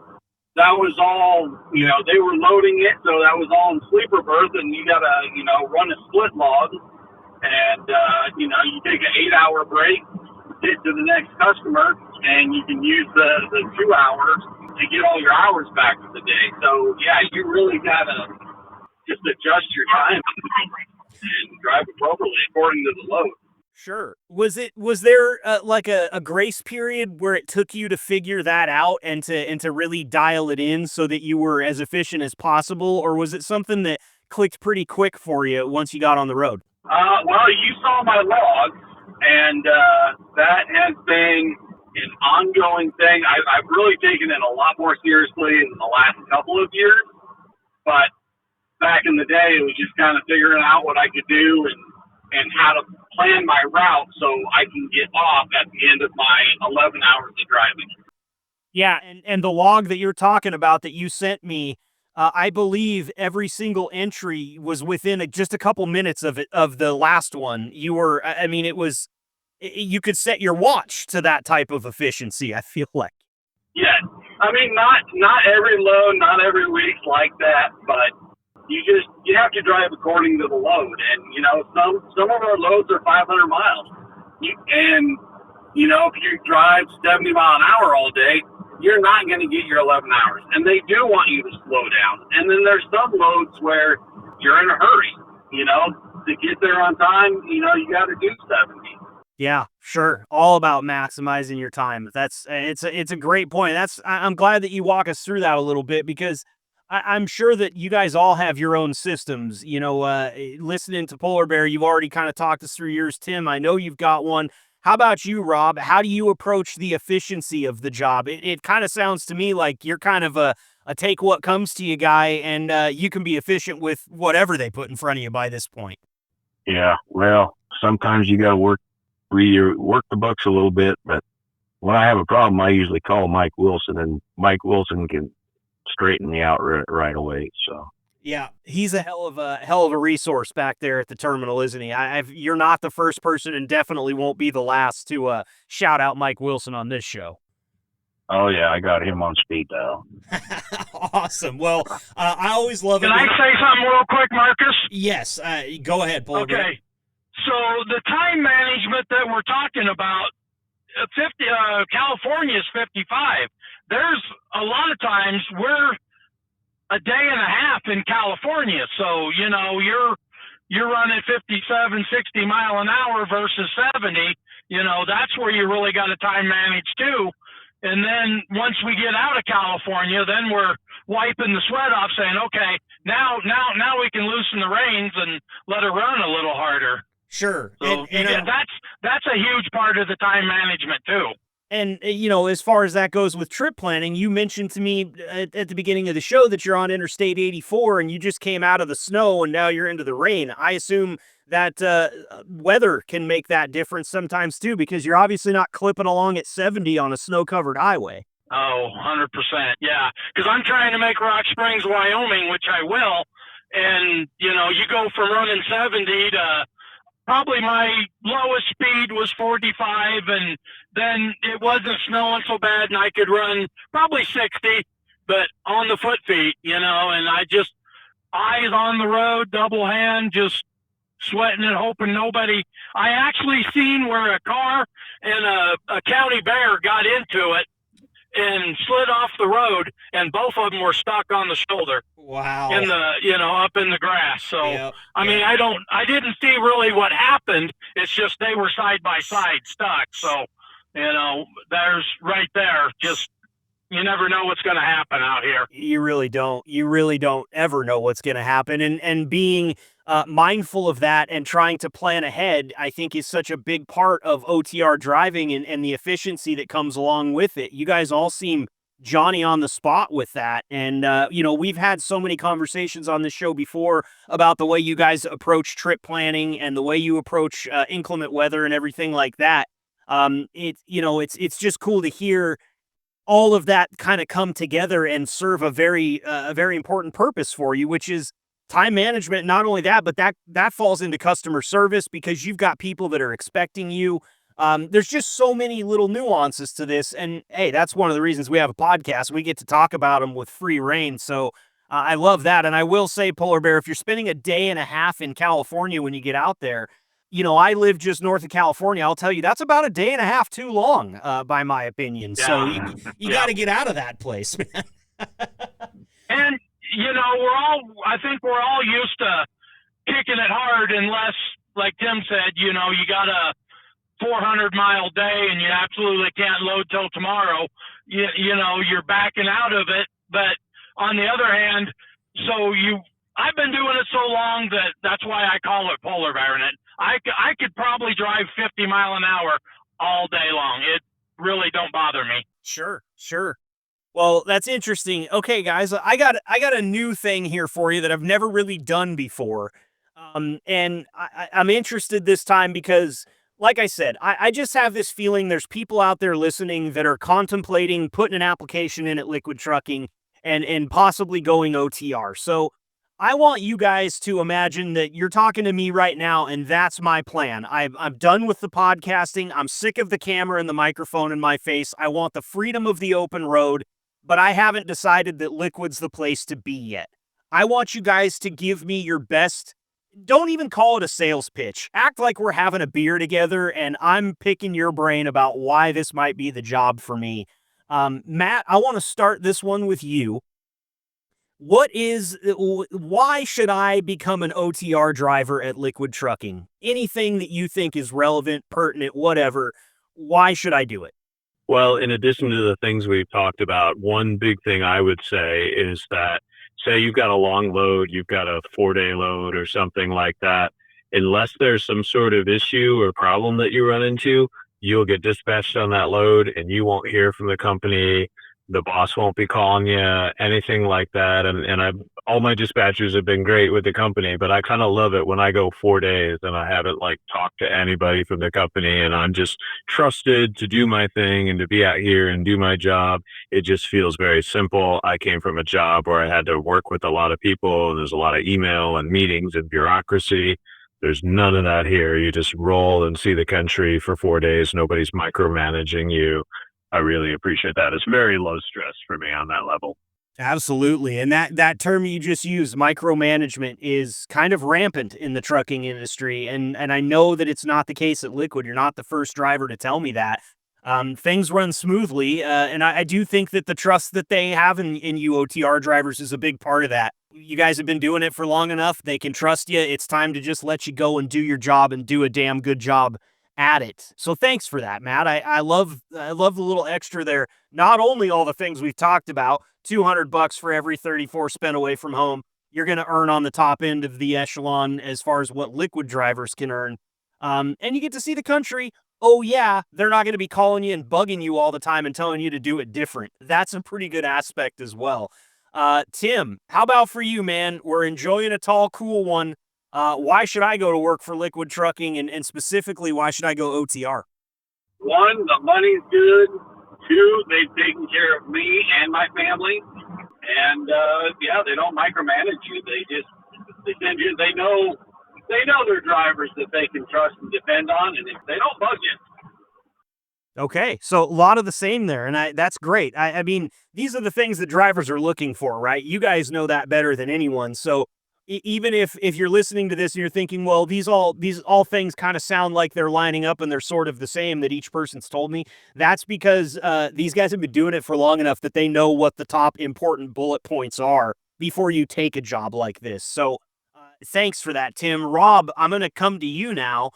that was all, they were loading it. So that was all in sleeper berth, and you got to, run a split log. And, you take an 8-hour break, get to the next customer, and you can use the 2 hours to get all your hours back for the day. So, yeah, you really got to just adjust your time and drive appropriately according to the load. Sure. Was there like a grace period where it took you to figure that out and to really dial it in so that you were as efficient as possible? Or was it something that clicked pretty quick for you once you got on the road? Well, you saw my log, and that has been an ongoing thing. I've really taken it a lot more seriously in the last couple of years, but back in the day, it was just kind of figuring out what I could do and how to plan my route so I can get off at the end of my 11 hours of driving. Yeah, and the log that you're talking about that you sent me, I believe every single entry was within just a couple minutes of it of the last one. You were, I mean, it was you could set your watch to that type of efficiency. I feel like. Yeah, I mean, not every load, not every week's like that, but you have to drive according to the load, and some of our loads are 500 miles, And, if you drive 70 mile an hour all day, you're not going to get your 11 hours. and they do want you to slow down. And then there's some loads where you're in a hurry, to get there on time. You got to do 70. Yeah, sure. All about maximizing your time. It's a great point. I'm glad that you walk us through that a little bit because I'm sure that you guys all have your own systems. Listening to Polar Bear, you've already kind of talked us through yours, Tim. I know you've got one. How about you, Rob? How do you approach the efficiency of the job? It kind of sounds to me like you're kind of a take what comes to you guy, and you can be efficient with whatever they put in front of you by this point. Yeah. Well, sometimes you got to work the bucks a little bit, but when I have a problem, I usually call Mike Wilson, and Mike Wilson can straighten me out right away. So Yeah, he's a hell of a resource back there at the terminal, isn't he? You're not the first person, and definitely won't be the last to shout out Mike Wilson on this show. oh yeah, I got him on speed dial. Awesome. Well, I always love it. Can I say something real quick, Marcus? Yes. Go ahead, Paul. Okay. So the time management that we're talking about, California is 55. There's a lot of times we're a day and a half in California. So, you're running 57, 60 mile an hour versus 70. That's where you really got to time manage too. And then once we get out of California, then we're wiping the sweat off saying, okay, now we can loosen the reins and let it run a little harder. Sure. So that's a huge part of the time management too. And, as far as that goes with trip planning, you mentioned to me at the beginning of the show that you're on Interstate 84 and you just came out of the snow and now you're into the rain. I assume that weather can make that difference sometimes too, because you're obviously not clipping along at 70 on a snow-covered highway. Oh, 100%. Yeah. Because I'm trying to make Rock Springs, Wyoming, which I will. And, you go from running 70 to probably my lowest speed was 45, and then it wasn't snowing so bad, and I could run probably 60, but on the foot feet, and I just eyes on the road, double hand, just sweating and hoping nobody. I actually seen where a car and a county bear got into it and slid off the road, and both of them were stuck on the shoulder. Wow. In the, up in the grass. So, Yep. I mean, I didn't see really what happened. It's just they were side by side stuck. So, there's right there. Just, you never know what's going to happen out here. You really don't. You really don't ever know what's going to happen. And being mindful of that and trying to plan ahead, I think is such a big part of OTR driving and the efficiency that comes along with it. You guys all seem Johnny on the spot with that. And, we've had so many conversations on this show before about the way you guys approach trip planning and the way you approach inclement weather and everything like that. It's just cool to hear all of that kind of come together and serve a very important purpose for you, which is time management. Not only that, but that falls into customer service because you've got people that are expecting you. There's just so many little nuances to this. And hey, that's one of the reasons we have a podcast. We get to talk about them with free reign. So I love that. And I will say, Polar Bear, if you're spending a day and a half in California when you get out there, I live just north of California. I'll tell you, that's about a day and a half too long, by my opinion. Yeah. So you got to get out of that place, man. And, I think we're all used to kicking it hard unless, like Tim said, you got a 400-mile day and you absolutely can't load till tomorrow. You're backing out of it. But on the other hand, I've been doing it so long that's why I call it polar bear. And I could probably drive 50 mile an hour all day long. It really don't bother me. Sure. Well, that's interesting. Okay, guys, I got a new thing here for you that I've never really done before. And I'm interested this time because like I said, I just have this feeling there's people out there listening that are contemplating putting an application in at Liquid Trucking and possibly going OTR. So I want you guys to imagine that you're talking to me right now, and that's my plan. I'm done with the podcasting. I'm sick of the camera and the microphone in my face. I want the freedom of the open road, but I haven't decided that Liquid's the place to be yet. I want you guys to give me your best. Don't even call it a sales pitch. Act like we're having a beer together and I'm picking your brain about why this might be the job for me. Matt, I want to start this one with you. Why should I become an OTR driver at Liquid Trucking? Anything that you think is relevant, pertinent, whatever. Why should I do it? Well, in addition to the things we've talked about, one big thing I would say is that, say you've got a long load, you've got a 4-day load or something like that, unless there's some sort of issue or problem that you run into, you'll get dispatched on that load and you won't hear from the company. The boss won't be calling you, anything like that. All my dispatchers have been great with the company, but I kind of love it when I go 4 days and I haven't like talked to anybody from the company and I'm just trusted to do my thing and to be out here and do my job. It just feels very simple. I came from a job where I had to work with a lot of people and there's a lot of email and meetings and bureaucracy. There's none of that here. You just roll and see the country for 4 days. Nobody's micromanaging you. I really appreciate that. It's very low stress for me on that level. Absolutely. And that term you just used, micromanagement, is kind of rampant in the trucking industry. And I know that it's not the case at Liquid. You're not the first driver to tell me that. Things run smoothly. And I do think that the trust that they have in you OTR drivers is a big part of that. You guys have been doing it for long enough. They can trust you. It's time to just let you go and do your job and do a damn good job at it. So thanks for that, Matt. I love the little extra there. Not only all the things we've talked about, $200 for every 34 spent away from home, you're going to earn on the top end of the echelon as far as what Liquid drivers can earn. And you get to see the country. Oh yeah, they're not going to be calling you and bugging you all the time and telling you to do it different. That's a pretty good aspect as well. Tim, how about for you, man? We're enjoying a tall, cool one. Why should I go to work for Liquid Trucking, and specifically, why should I go OTR? One, the money's good. Two, they've taken care of me and my family. And, they don't micromanage you. They send you, they know their drivers that they can trust and depend on, and if they don't bug you. Okay, so a lot of the same there, and that's great. I mean, these are the things that drivers are looking for, right? You guys know that better than anyone, so even if you're listening to this and you're thinking, well, these all things kind of sound like they're lining up and they're sort of the same that each person's told me, that's because these guys have been doing it for long enough that they know what the top important bullet points are before you take a job like this. So thanks for that, Tim. Rob, I'm going to come to you now.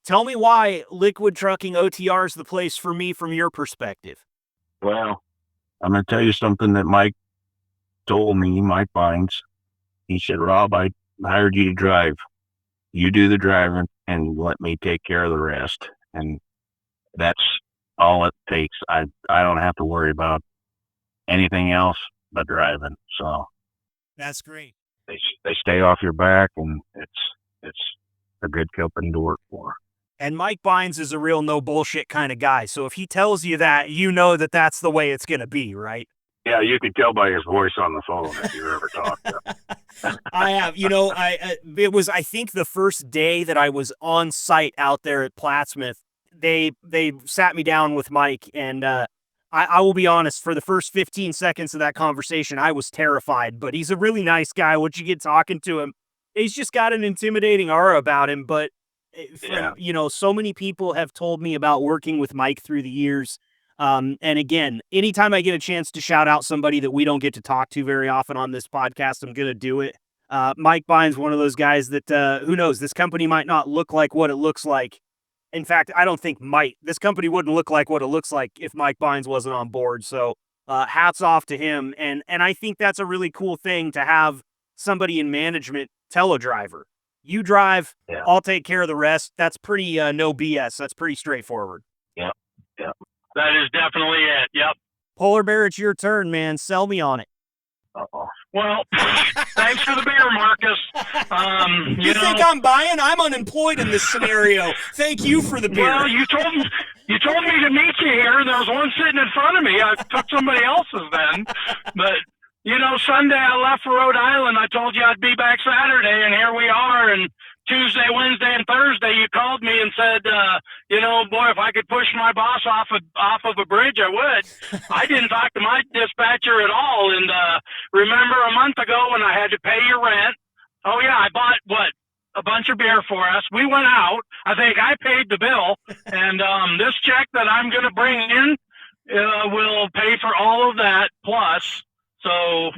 Tell me why Liquid Trucking OTR is the place for me from your perspective. Well, I'm going to tell you something that Mike told me, Mike Bynes. He said, Rob, I hired you to drive. You do the driving and let me take care of the rest. And that's all it takes. I don't have to worry about anything else but driving. So that's great. They stay off your back, and it's a good company to work for. And Mike Bynes is a real no bullshit kind of guy. So if he tells you that, you know that that's the way it's going to be, right? Yeah, you can tell by his voice on the phone if you ever talked to him. I have. It was, I think, the first day that I was on site out there at Plattsmouth. They sat me down with Mike, and I will be honest, for the first 15 seconds of that conversation, I was terrified. But he's a really nice guy. Once you get talking to him, he's just got an intimidating aura about him. But so many people have told me about working with Mike through the years. And again, anytime I get a chance to shout out somebody that we don't get to talk to very often on this podcast, I'm going to do it. Mike Bynes, one of those guys that, who knows, this company might not look like what it looks like. In fact, I don't think this company wouldn't look like what it looks like if Mike Bynes wasn't on board. So, hats off to him. And I think that's a really cool thing to have somebody in management tell a driver, you drive, I'll take care of the rest. That's pretty, no BS. That's pretty straightforward. Yeah. That is definitely it. Yep. Polar Bear, it's your turn, man. Sell me on it. Uh-oh. Well, thanks for the beer, Marcus. You think I'm buying? I'm unemployed in this scenario. Thank you for the beer. Well, you told me to meet you here. There was one sitting in front of me. I took somebody else's then. But, Sunday I left for Rhode Island. I told you I'd be back Saturday, and here we are. And Tuesday, Wednesday, and Thursday, you called me and said, boy, if I could push my boss off of a bridge, I would. I didn't talk to my dispatcher at all. And remember a month ago when I had to pay your rent? Oh, yeah, I bought, a bunch of beer for us. We went out. I think I paid the bill. And this check that I'm going to bring in will pay for all of that plus. So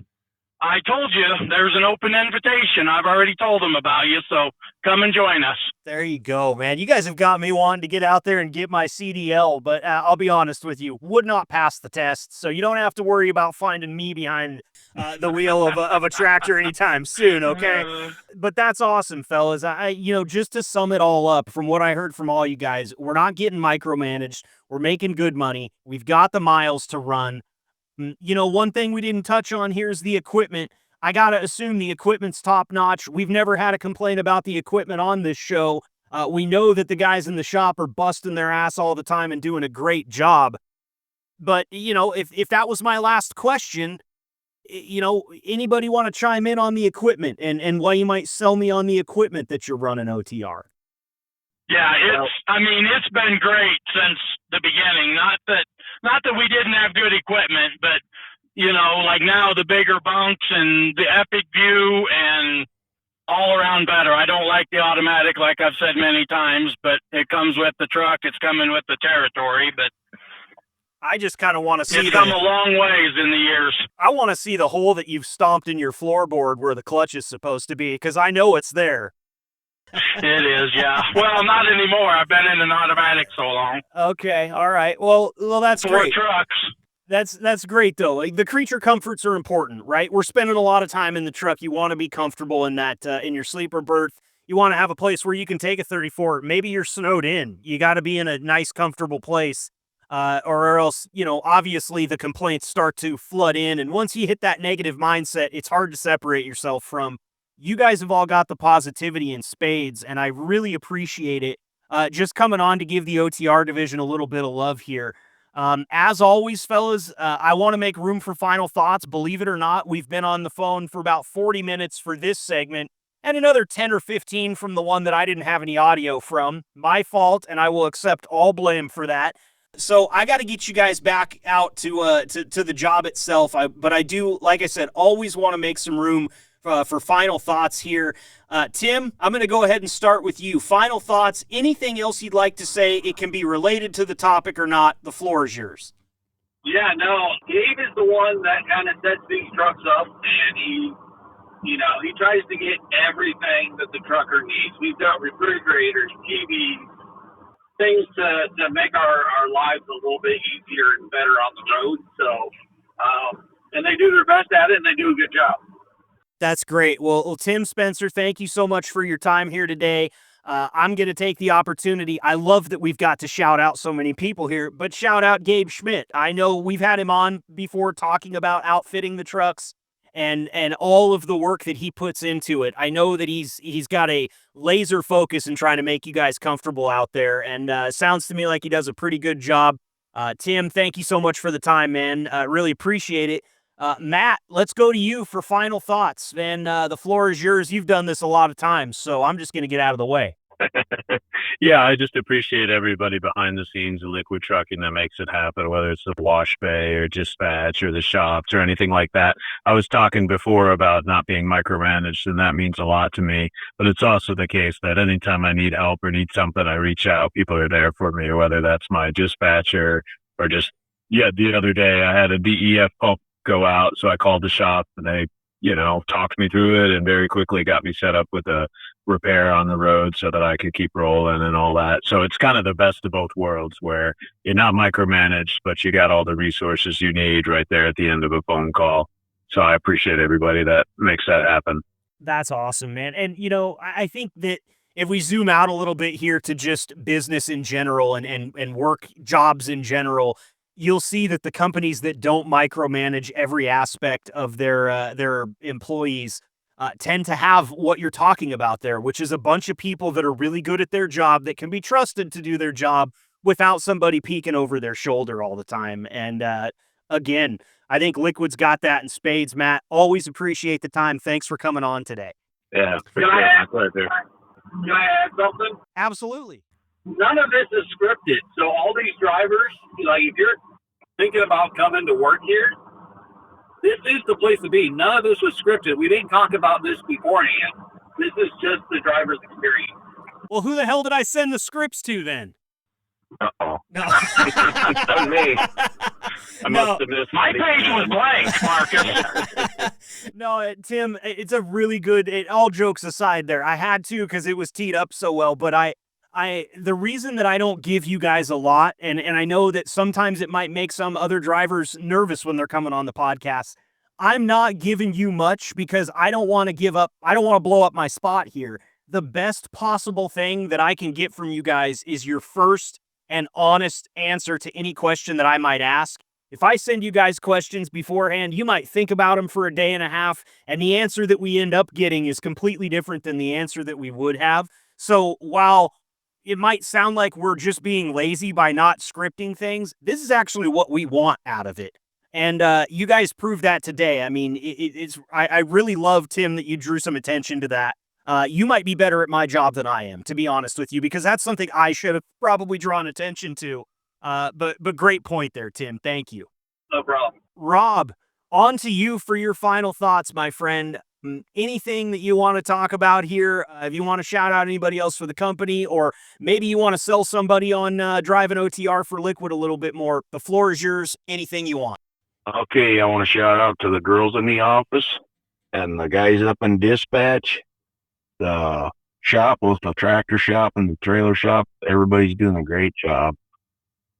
I told you there's an open invitation. I've already told them about you, so come and join us. There you go, man. You guys have got me wanting to get out there and get my CDL, but I'll be honest with you, would not pass the test, so you don't have to worry about finding me behind the wheel of a tractor anytime soon, okay? But that's awesome, fellas. Just to sum it all up, from what I heard from all you guys, we're not getting micromanaged. We're making good money. We've got the miles to run. One thing we didn't touch on here is the equipment. I gotta assume the equipment's top notch. We've never had a complaint about the equipment on this show. We know that the guys in the shop are busting their ass all the time and doing a great job. But, if that was my last question, anybody want to chime in on the equipment and why you might sell me on the equipment that you're running OTR? Yeah, it's been great since the beginning. Not that we didn't have good equipment, but, like now the bigger bunks and the epic view and all around better. I don't like the automatic, like I've said many times, but it comes with the truck. It's coming with the territory, but I just kind of want to see it's come a long ways in the years. I want to see the hole that you've stomped in your floorboard where the clutch is supposed to be, because I know it's there. It is, yeah. Well, not anymore. I've been in an automatic so long. Okay, all right. Well, that's great. 4 trucks. That's great though. Like, the creature comforts are important, right? We're spending a lot of time in the truck. You want to be comfortable in that in your sleeper berth. You want to have a place where you can take a 34. Maybe you're snowed in. You got to be in a nice, comfortable place, or else, obviously the complaints start to flood in. And once you hit that negative mindset, it's hard to separate yourself from. You guys have all got the positivity in spades, and I really appreciate it. Just coming on to give the OTR division a little bit of love here. As always, fellas, I want to make room for final thoughts. Believe it or not, we've been on the phone for about 40 minutes for this segment, and another 10 or 15 from the one that I didn't have any audio from. My fault, and I will accept all blame for that. So I got to get you guys back out to the job itself. But I do, like I said, always want to make some room for final thoughts here. Tim, I'm going to go ahead and start with you. Final thoughts, anything else you'd like to say? It can be related to the topic or not. The floor is yours. Yeah, no, Gabe is the one that kind of sets these trucks up, and he tries to get everything that the trucker needs. We've got refrigerators, TVs, things to make our lives a little bit easier and better on the road. So, and they do their best at it, and they do a good job. That's great. Well, Tim Spencer, thank you so much for your time here today. I'm going to take the opportunity. I love that we've got to shout out so many people here, but shout out Gabe Schmidt. I know we've had him on before talking about outfitting the trucks and all of the work that he puts into it. I know that he's got a laser focus in trying to make you guys comfortable out there, and sounds to me like he does a pretty good job. Tim, thank you so much for the time, man. Really appreciate it. Matt, let's go to you for final thoughts. And the floor is yours. You've done this a lot of times, so I'm just going to get out of the way. Yeah, I just appreciate everybody behind the scenes of Liquid Trucking that makes it happen, whether it's the wash bay or dispatch or the shops or anything like that. I was talking before about not being micromanaged, and that means a lot to me. But it's also the case that anytime I need help or need something, I reach out. People are there for me, whether that's my dispatcher or just, the other day I had a DEF pump go out, so I called the shop and they talked me through it and very quickly got me set up with a repair on the road so that I could keep rolling and all that. So it's kind of the best of both worlds, where you're not micromanaged, but you got all the resources you need right there at the end of a phone call. So I appreciate everybody that makes that happen. That's awesome, man. And I think that if we zoom out a little bit here to just business in general and work jobs in general, you'll see that the companies that don't micromanage every aspect of their employees tend to have what you're talking about there, which is a bunch of people that are really good at their job that can be trusted to do their job without somebody peeking over their shoulder all the time. And again, I think Liquid's got that in spades, Matt. Always appreciate the time. Thanks for coming on today. Yeah, for Can sure. I My pleasure. Can I add something? Absolutely. None of this is scripted. So all these drivers, like if you're Thinking about coming to work here, this is the place to be. None of this was scripted. We didn't talk about this beforehand. This is just the driver's experience. Well, who the hell did I send the scripts to then? Uh-oh. No. Not me. I No. must have missed My something. page was blank, Marcus. No, Tim, it's a really good, all jokes aside there, I had to because it was teed up so well, but the reason that I don't give you guys a lot, and I know that sometimes it might make some other drivers nervous when they're coming on the podcast, I'm not giving you much because I don't want to give up, I don't want to blow up my spot here. The best possible thing that I can get from you guys is your first and honest answer to any question that I might ask. If I send you guys questions beforehand, you might think about them for a day and a half, and the answer that we end up getting is completely different than the answer that we would have. So while it might sound like we're just being lazy by not scripting things, this is actually what we want out of it. And you guys proved that today. I mean, I really love, Tim, that you drew some attention to that. You might be better at my job than I am, to be honest with you, because that's something I should have probably drawn attention to. But great point there, Tim. Thank you. no problem. Rob, on to you for your final thoughts, my friend. Anything that you want to talk about here? If you want to shout out anybody else for the company, or maybe you want to sell somebody on driving OTR for Liquid a little bit more, the floor is yours. Anything you want. Okay, I want to shout out to the girls in the office and the guys up in dispatch, the shop, both the tractor shop and the trailer shop. Everybody's doing a great job.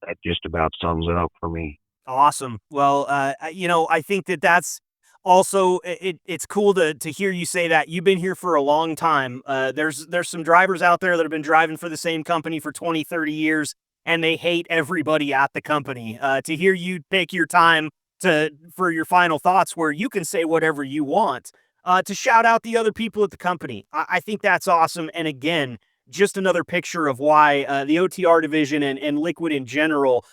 That just about sums it up for me. Awesome. Well, I think that's also, it's cool to hear you say that. You've been here for a long time. There's some drivers out there that have been driving for the same company for 20, 30 years, and they hate everybody at the company. To hear you take your time for your final thoughts where you can say whatever you want, to shout out the other people at the company. I think that's awesome. And again, just another picture of why the OTR division and Liquid in general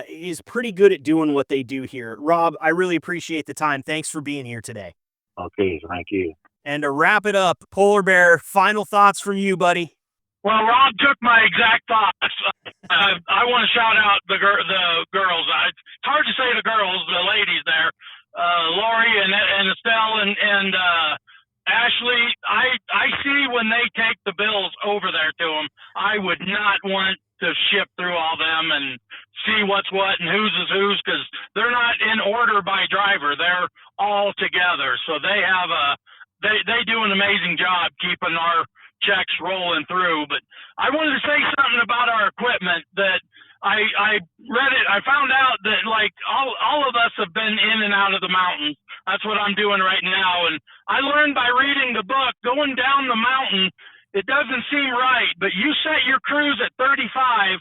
is pretty good at doing what they do here. Rob, I really appreciate the time. Thanks for being here today. Okay, thank you. And to wrap it up, Polar Bear, final thoughts from you, buddy. Well, Rob took my exact thoughts. I want to shout out the girls. It's hard to say the girls, the ladies there, Lori and Estelle and Ashley. I see when they take the bills over there to them. I would not want to ship through all them and see what's what and whose is whose, because they're not in order by driver. They're all together. So they have they do an amazing job keeping our checks rolling through. But I wanted to say something about our equipment that I read it. I found out that like all of us have been in and out of the mountains. That's what I'm doing right now. And I learned by reading the book, going down the mountain, it doesn't seem right, but you set your cruise at 35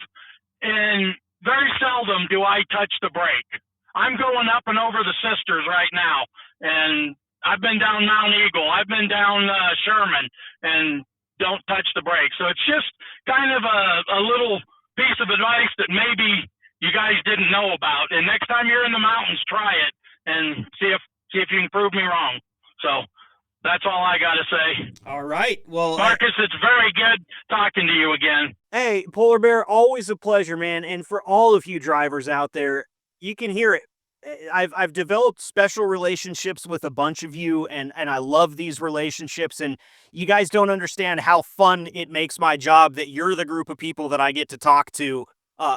and very seldom do I touch the brake. I'm going up and over the Sisters right now. And I've been down Mount Eagle. I've been down Sherman and don't touch the brake. So it's just kind of a little piece of advice that maybe you guys didn't know about. And next time you're in the mountains, try it and see if you can prove me wrong. So that's all I got to say. All right. Well, Marcus, it's very good talking to you again. Hey, Polar Bear, always a pleasure, man. And for all of you drivers out there, you can hear it. I've developed special relationships with a bunch of you, and I love these relationships. And you guys don't understand how fun it makes my job that you're the group of people that I get to talk to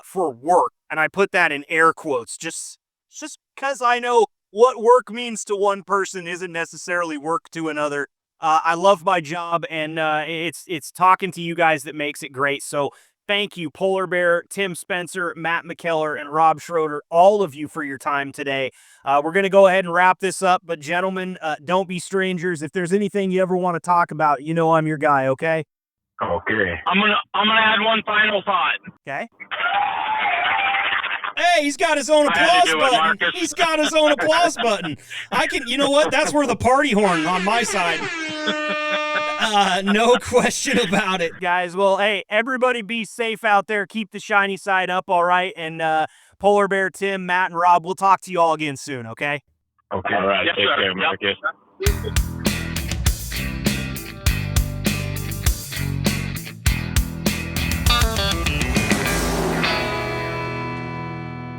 for work. And I put that in air quotes, just because I know what work means to one person isn't necessarily work to another. I love my job, and it's talking to you guys that makes it great. So thank you, Polar Bear, Tim Spencer, Matt MacKellar, and Rob Schroeder, all of you for your time today. We're going to go ahead and wrap this up, but gentlemen, don't be strangers. If there's anything you ever want to talk about, you know I'm your guy, okay? Okay. I'm gonna add one final thought. Okay. Hey, he's got his own I had to applause do it, button. Marcus. He's got his own applause button. You know what? That's where the party horn on my side. No question about it, guys. Well, hey, everybody be safe out there. Keep the shiny side up, all right? And Polar Bear, Tim, Matt, and Rob, we'll talk to you all again soon, okay? Okay. All right. Yes, Take sir. care, Yep. Marcus.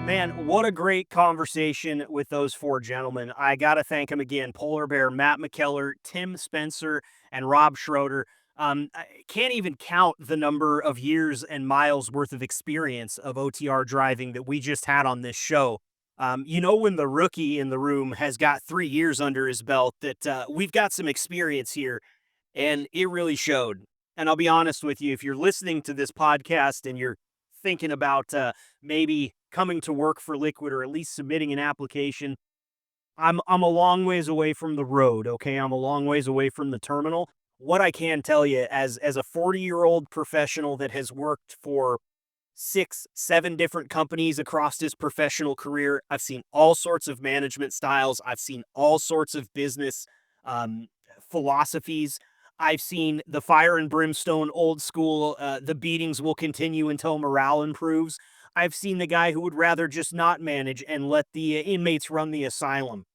Man, what a great conversation with those four gentlemen. I got to thank them again. Polar Bear, Matt MacKellar, Tim Spencer, and Rob Schroeder. I can't even count the number of years and miles worth of experience of OTR driving that we just had on this show. When the rookie in the room has got 3 years under his belt, that we've got some experience here, and it really showed. And I'll be honest with you, if you're listening to this podcast and you're thinking about maybe coming to work for Liquid or at least submitting an application, I'm a long ways away from the road, okay? I'm a long ways away from the terminal. What I can tell you as a 40-year-old professional that has worked for 6, 7 different companies across his professional career, I've seen all sorts of management styles. I've seen all sorts of business philosophies. I've seen the fire and brimstone old school, the beatings will continue until morale improves. I've seen the guy who would rather just not manage and let the inmates run the asylum.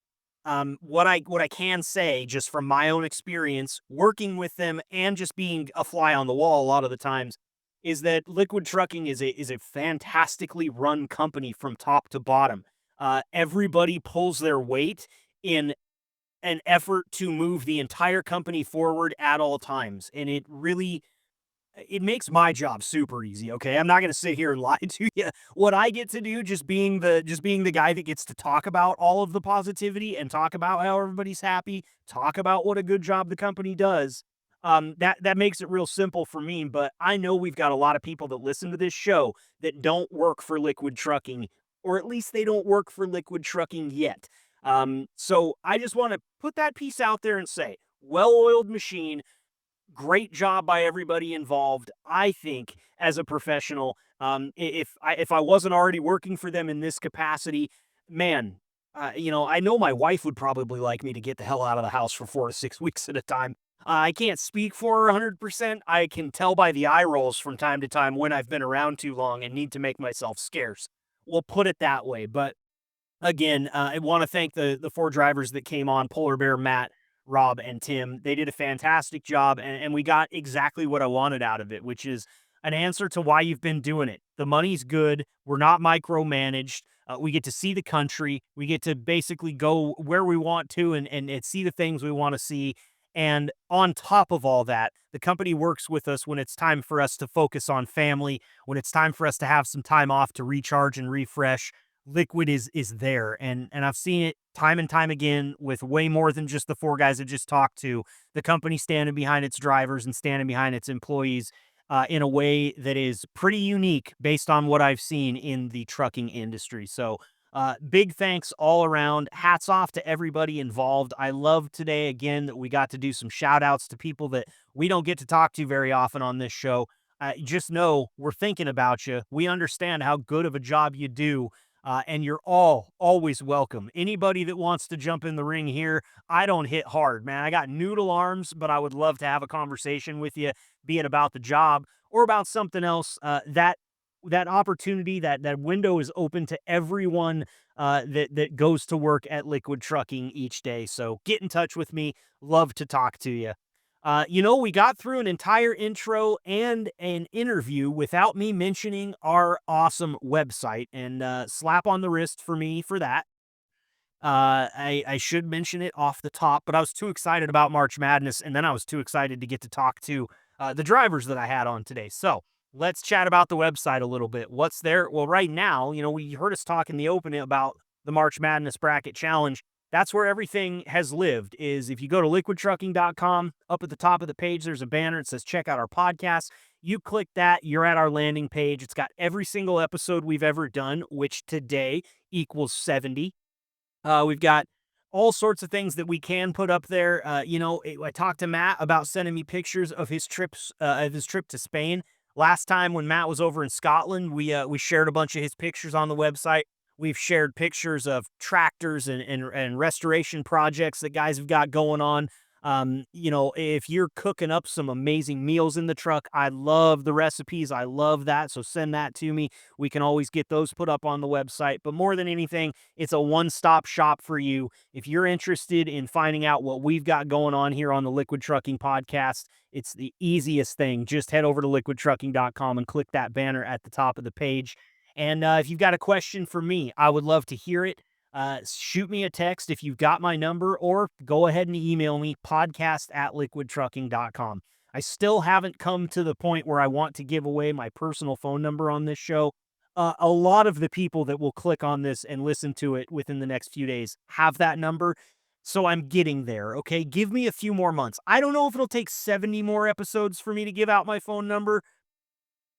What I can say, just from my own experience, working with them and just being a fly on the wall a lot of the times, is that Liquid Trucking is a fantastically run company from top to bottom. Everybody pulls their weight in an effort to move the entire company forward at all times, and it makes my job super easy, okay? I'm not going to sit here and lie to you. What I get to do, just being the guy that gets to talk about all of the positivity and talk about how everybody's happy, talk about what a good job the company does. That makes it real simple for me, but I know we've got a lot of people that listen to this show that don't work for Liquid Trucking, or at least they don't work for Liquid Trucking yet. So I just want to put that piece out there and say, well-oiled machine, great job by everybody involved. I think as a professional, if I wasn't already working for them in this capacity, man, I know my wife would probably like me to get the hell out of the house for 4 to 6 weeks at a time. I can't speak for her 100%. I can tell by the eye rolls from time to time when I've been around too long and need to make myself scarce. We'll put it that way. But again, I want to thank the 4 drivers that came on: Polar Bear, Matt, Rob, and Tim. They did a fantastic job, and we got exactly what I wanted out of it, which is an answer to why you've been doing it. The money's good. We're not micromanaged. We get to see the country. We get to basically go where we want to and see the things we want to see. And on top of all that, the company works with us when it's time for us to focus on family, when it's time for us to have some time off to recharge and refresh. Liquid is there, and I've seen it time and time again with way more than just the 4 guys I just talked to. The company standing behind its drivers and standing behind its employees in a way that is pretty unique based on what I've seen in the trucking industry. So big thanks all around. Hats off to everybody involved. I love today, again, that we got to do some shout outs to people that we don't get to talk to very often on this show. Just know we're thinking about you. We understand how good of a job you do. And you're all always welcome. Anybody that wants to jump in the ring here, I don't hit hard, man. I got noodle arms, but I would love to have a conversation with you, be it about the job or about something else. That opportunity, that window is open to everyone that goes to work at Liquid Trucking each day. So get in touch with me. Love to talk to you. We got through an entire intro and an interview without me mentioning our awesome website, and slap on the wrist for me for that. I should mention it off the top, but I was too excited about March Madness, and then I was too excited to get to talk to the drivers that I had on today. So let's chat about the website a little bit. What's there? Well, right now, we heard us talk in the opening about the March Madness Bracket Challenge. That's where everything has lived. Is if you go to liquidtrucking.com, up at the top of the page, there's a banner. It says, check out our podcast. You click that, you're at our landing page. It's got every single episode we've ever done, which today equals 70. We've got all sorts of things that we can put up there. I talked to Matt about sending me pictures of his trip to Spain. Last time when Matt was over in Scotland, we shared a bunch of his pictures on the website. We've shared pictures of tractors and restoration projects that guys have got going on. If you're cooking up some amazing meals in the truck, I love the recipes. I love that. So send that to me. We can always get those put up on the website. But more than anything, it's a one-stop shop for you. If you're interested in finding out what we've got going on here on the Liquid Trucking Podcast, it's the easiest thing. Just head over to liquidtrucking.com and click that banner at the top of the page. And if you've got a question for me, I would love to hear it. Shoot me a text if you've got my number, or go ahead and email me, podcast@liquidtrucking.com. I still haven't come to the point where I want to give away my personal phone number on this show. A lot of the people that will click on this and listen to it within the next few days have that number. So I'm getting there, okay? Give me a few more months. I don't know if it'll take 70 more episodes for me to give out my phone number.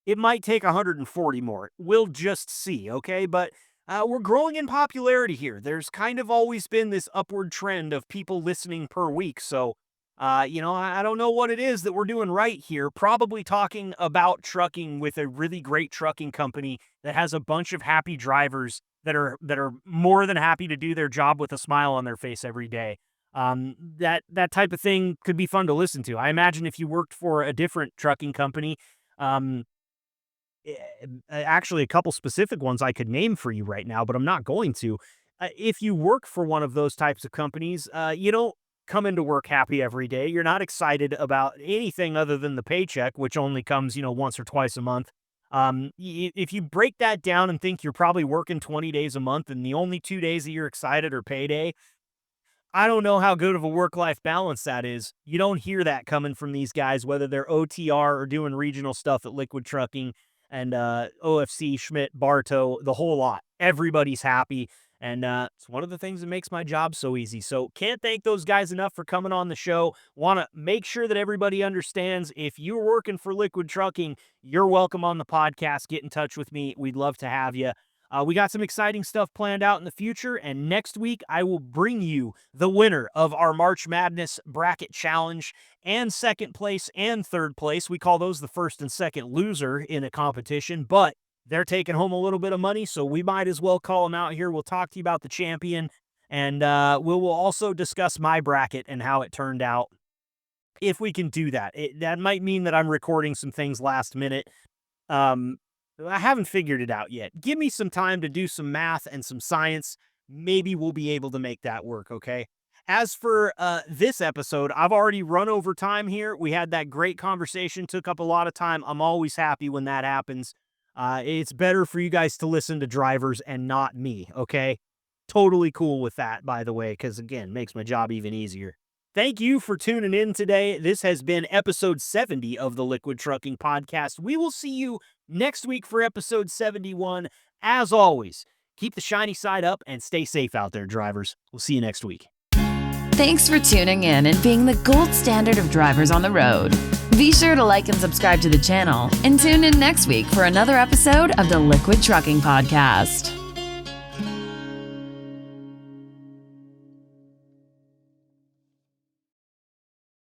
It might take 140 more. We'll just see, okay? But we're growing in popularity here. There's kind of always been this upward trend of people listening per week. So, I don't know what it is that we're doing right here. Probably talking about trucking with a really great trucking company that has a bunch of happy drivers that are more than happy to do their job with a smile on their face every day. That type of thing could be fun to listen to. I imagine if you worked for a different trucking company, actually a couple specific ones I could name for you right now, but I'm not going to. If you work for one of those types of companies, you don't come into work happy every day. You're not excited about anything other than the paycheck, which only comes, once or twice a month. If you break that down and think you're probably working 20 days a month and the only 2 days that you're excited are payday, I don't know how good of a work-life balance that is. You don't hear that coming from these guys, whether they're OTR or doing regional stuff at Liquid Trucking and OFC, Schmidt, Bartow, the whole lot. Everybody's happy, and it's one of the things that makes my job so easy. So can't thank those guys enough for coming on the show. Want to make sure that everybody understands, if you're working for Liquid Trucking, you're welcome on the podcast. Get in touch with me. We'd love to have you. We got some exciting stuff planned out in the future, and next week I will bring you the winner of our March Madness Bracket Challenge and second place and third place. We call those the first and second loser in a competition, but they're taking home a little bit of money, so we might as well call them out here. We'll talk to you about the champion, and we will also discuss my bracket and how it turned out, if we can do that. That might mean that I'm recording some things last minute. I haven't figured it out yet. Give me some time to do some math and some science. Maybe we'll be able to make that work, okay? As for this episode, I've already run over time here. We had that great conversation, took up a lot of time. I'm always happy when that happens. It's better for you guys to listen to drivers and not me, okay? Totally cool with that, by the way, because, again, makes my job even easier. Thank you for tuning in today. This has been episode 70 of the Liquid Trucking Podcast. We will see you next week for episode 71. As always, keep the shiny side up and stay safe out there, drivers. We'll see you next week. Thanks for tuning in and being the gold standard of drivers on the road. Be sure to like and subscribe to the channel and tune in next week for another episode of the Liquid Trucking Podcast.